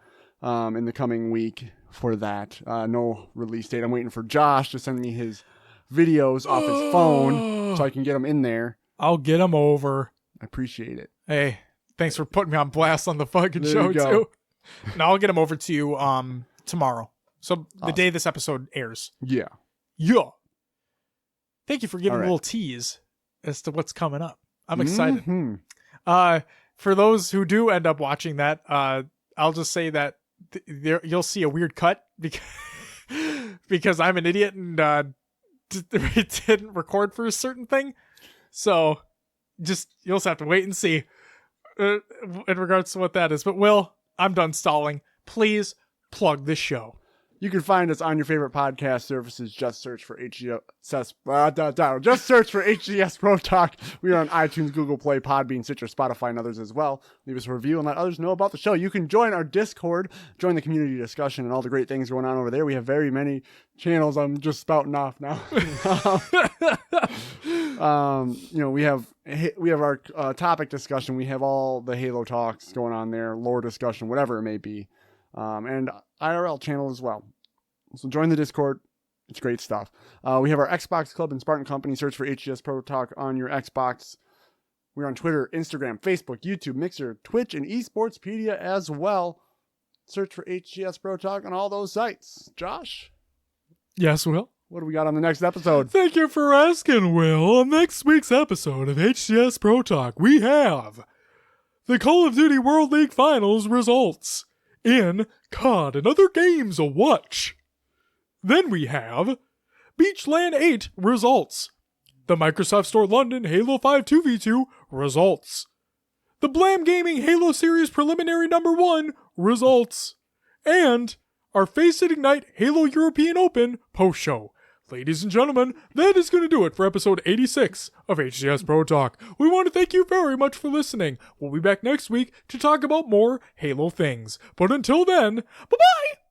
in the coming week for that. No release date. I'm waiting for Josh to send me his videos off his phone so I can get them in there. I'll get them over. I appreciate it. Hey, thanks for putting me on blast on the fucking There show you go. too. Now I'll get them over to you tomorrow. So the day this episode airs. Yeah. Yeah. Thank you for giving All a right. little tease as to what's coming up. I'm excited. Mm-hmm. For those who do end up watching that, I'll just say that you'll see a weird cut because I'm an idiot and didn't record for a certain thing. So you'll just have to wait and see in regards to what that is. But Will, I'm done stalling. Please plug this show. You can find us on your favorite podcast services. Just search for HCS. Just search for HCS Pro Talk. We are on iTunes, Google Play, Podbean, Stitcher, Spotify, and others as well. Leave us a review and let others know about the show. You can join our Discord, join the community discussion, and all the great things going on over there. We have very many channels. I'm just spouting off now. You know, we have our topic discussion. We have all the Halo talks going on there, lore discussion, whatever it may be, and IRL channel as well. So join the Discord. It's great stuff. We have our Xbox Club and Spartan Company. Search for HCS Pro Talk on your Xbox. We're on Twitter, Instagram, Facebook, YouTube, Mixer, Twitch, and Esportspedia as well. Search for HCS Pro Talk on all those sites. Josh? Yes, Will. What do we got on the next episode? Thank you for asking, Will. On next week's episode of HCS Pro Talk, we have the Call of Duty World League Finals results in COD and other games to watch. Then we have Beachland 8 results, the Microsoft Store London Halo 5 2v2 results, the Blam Gaming Halo Series Preliminary number 1 results, and our FACEIT Ignite Halo European Open post-show. Ladies and gentlemen, that is going to do it for episode 86 of HCS Pro Talk. We want to thank you very much for listening. We'll be back next week to talk about more Halo things. But until then, bye-bye!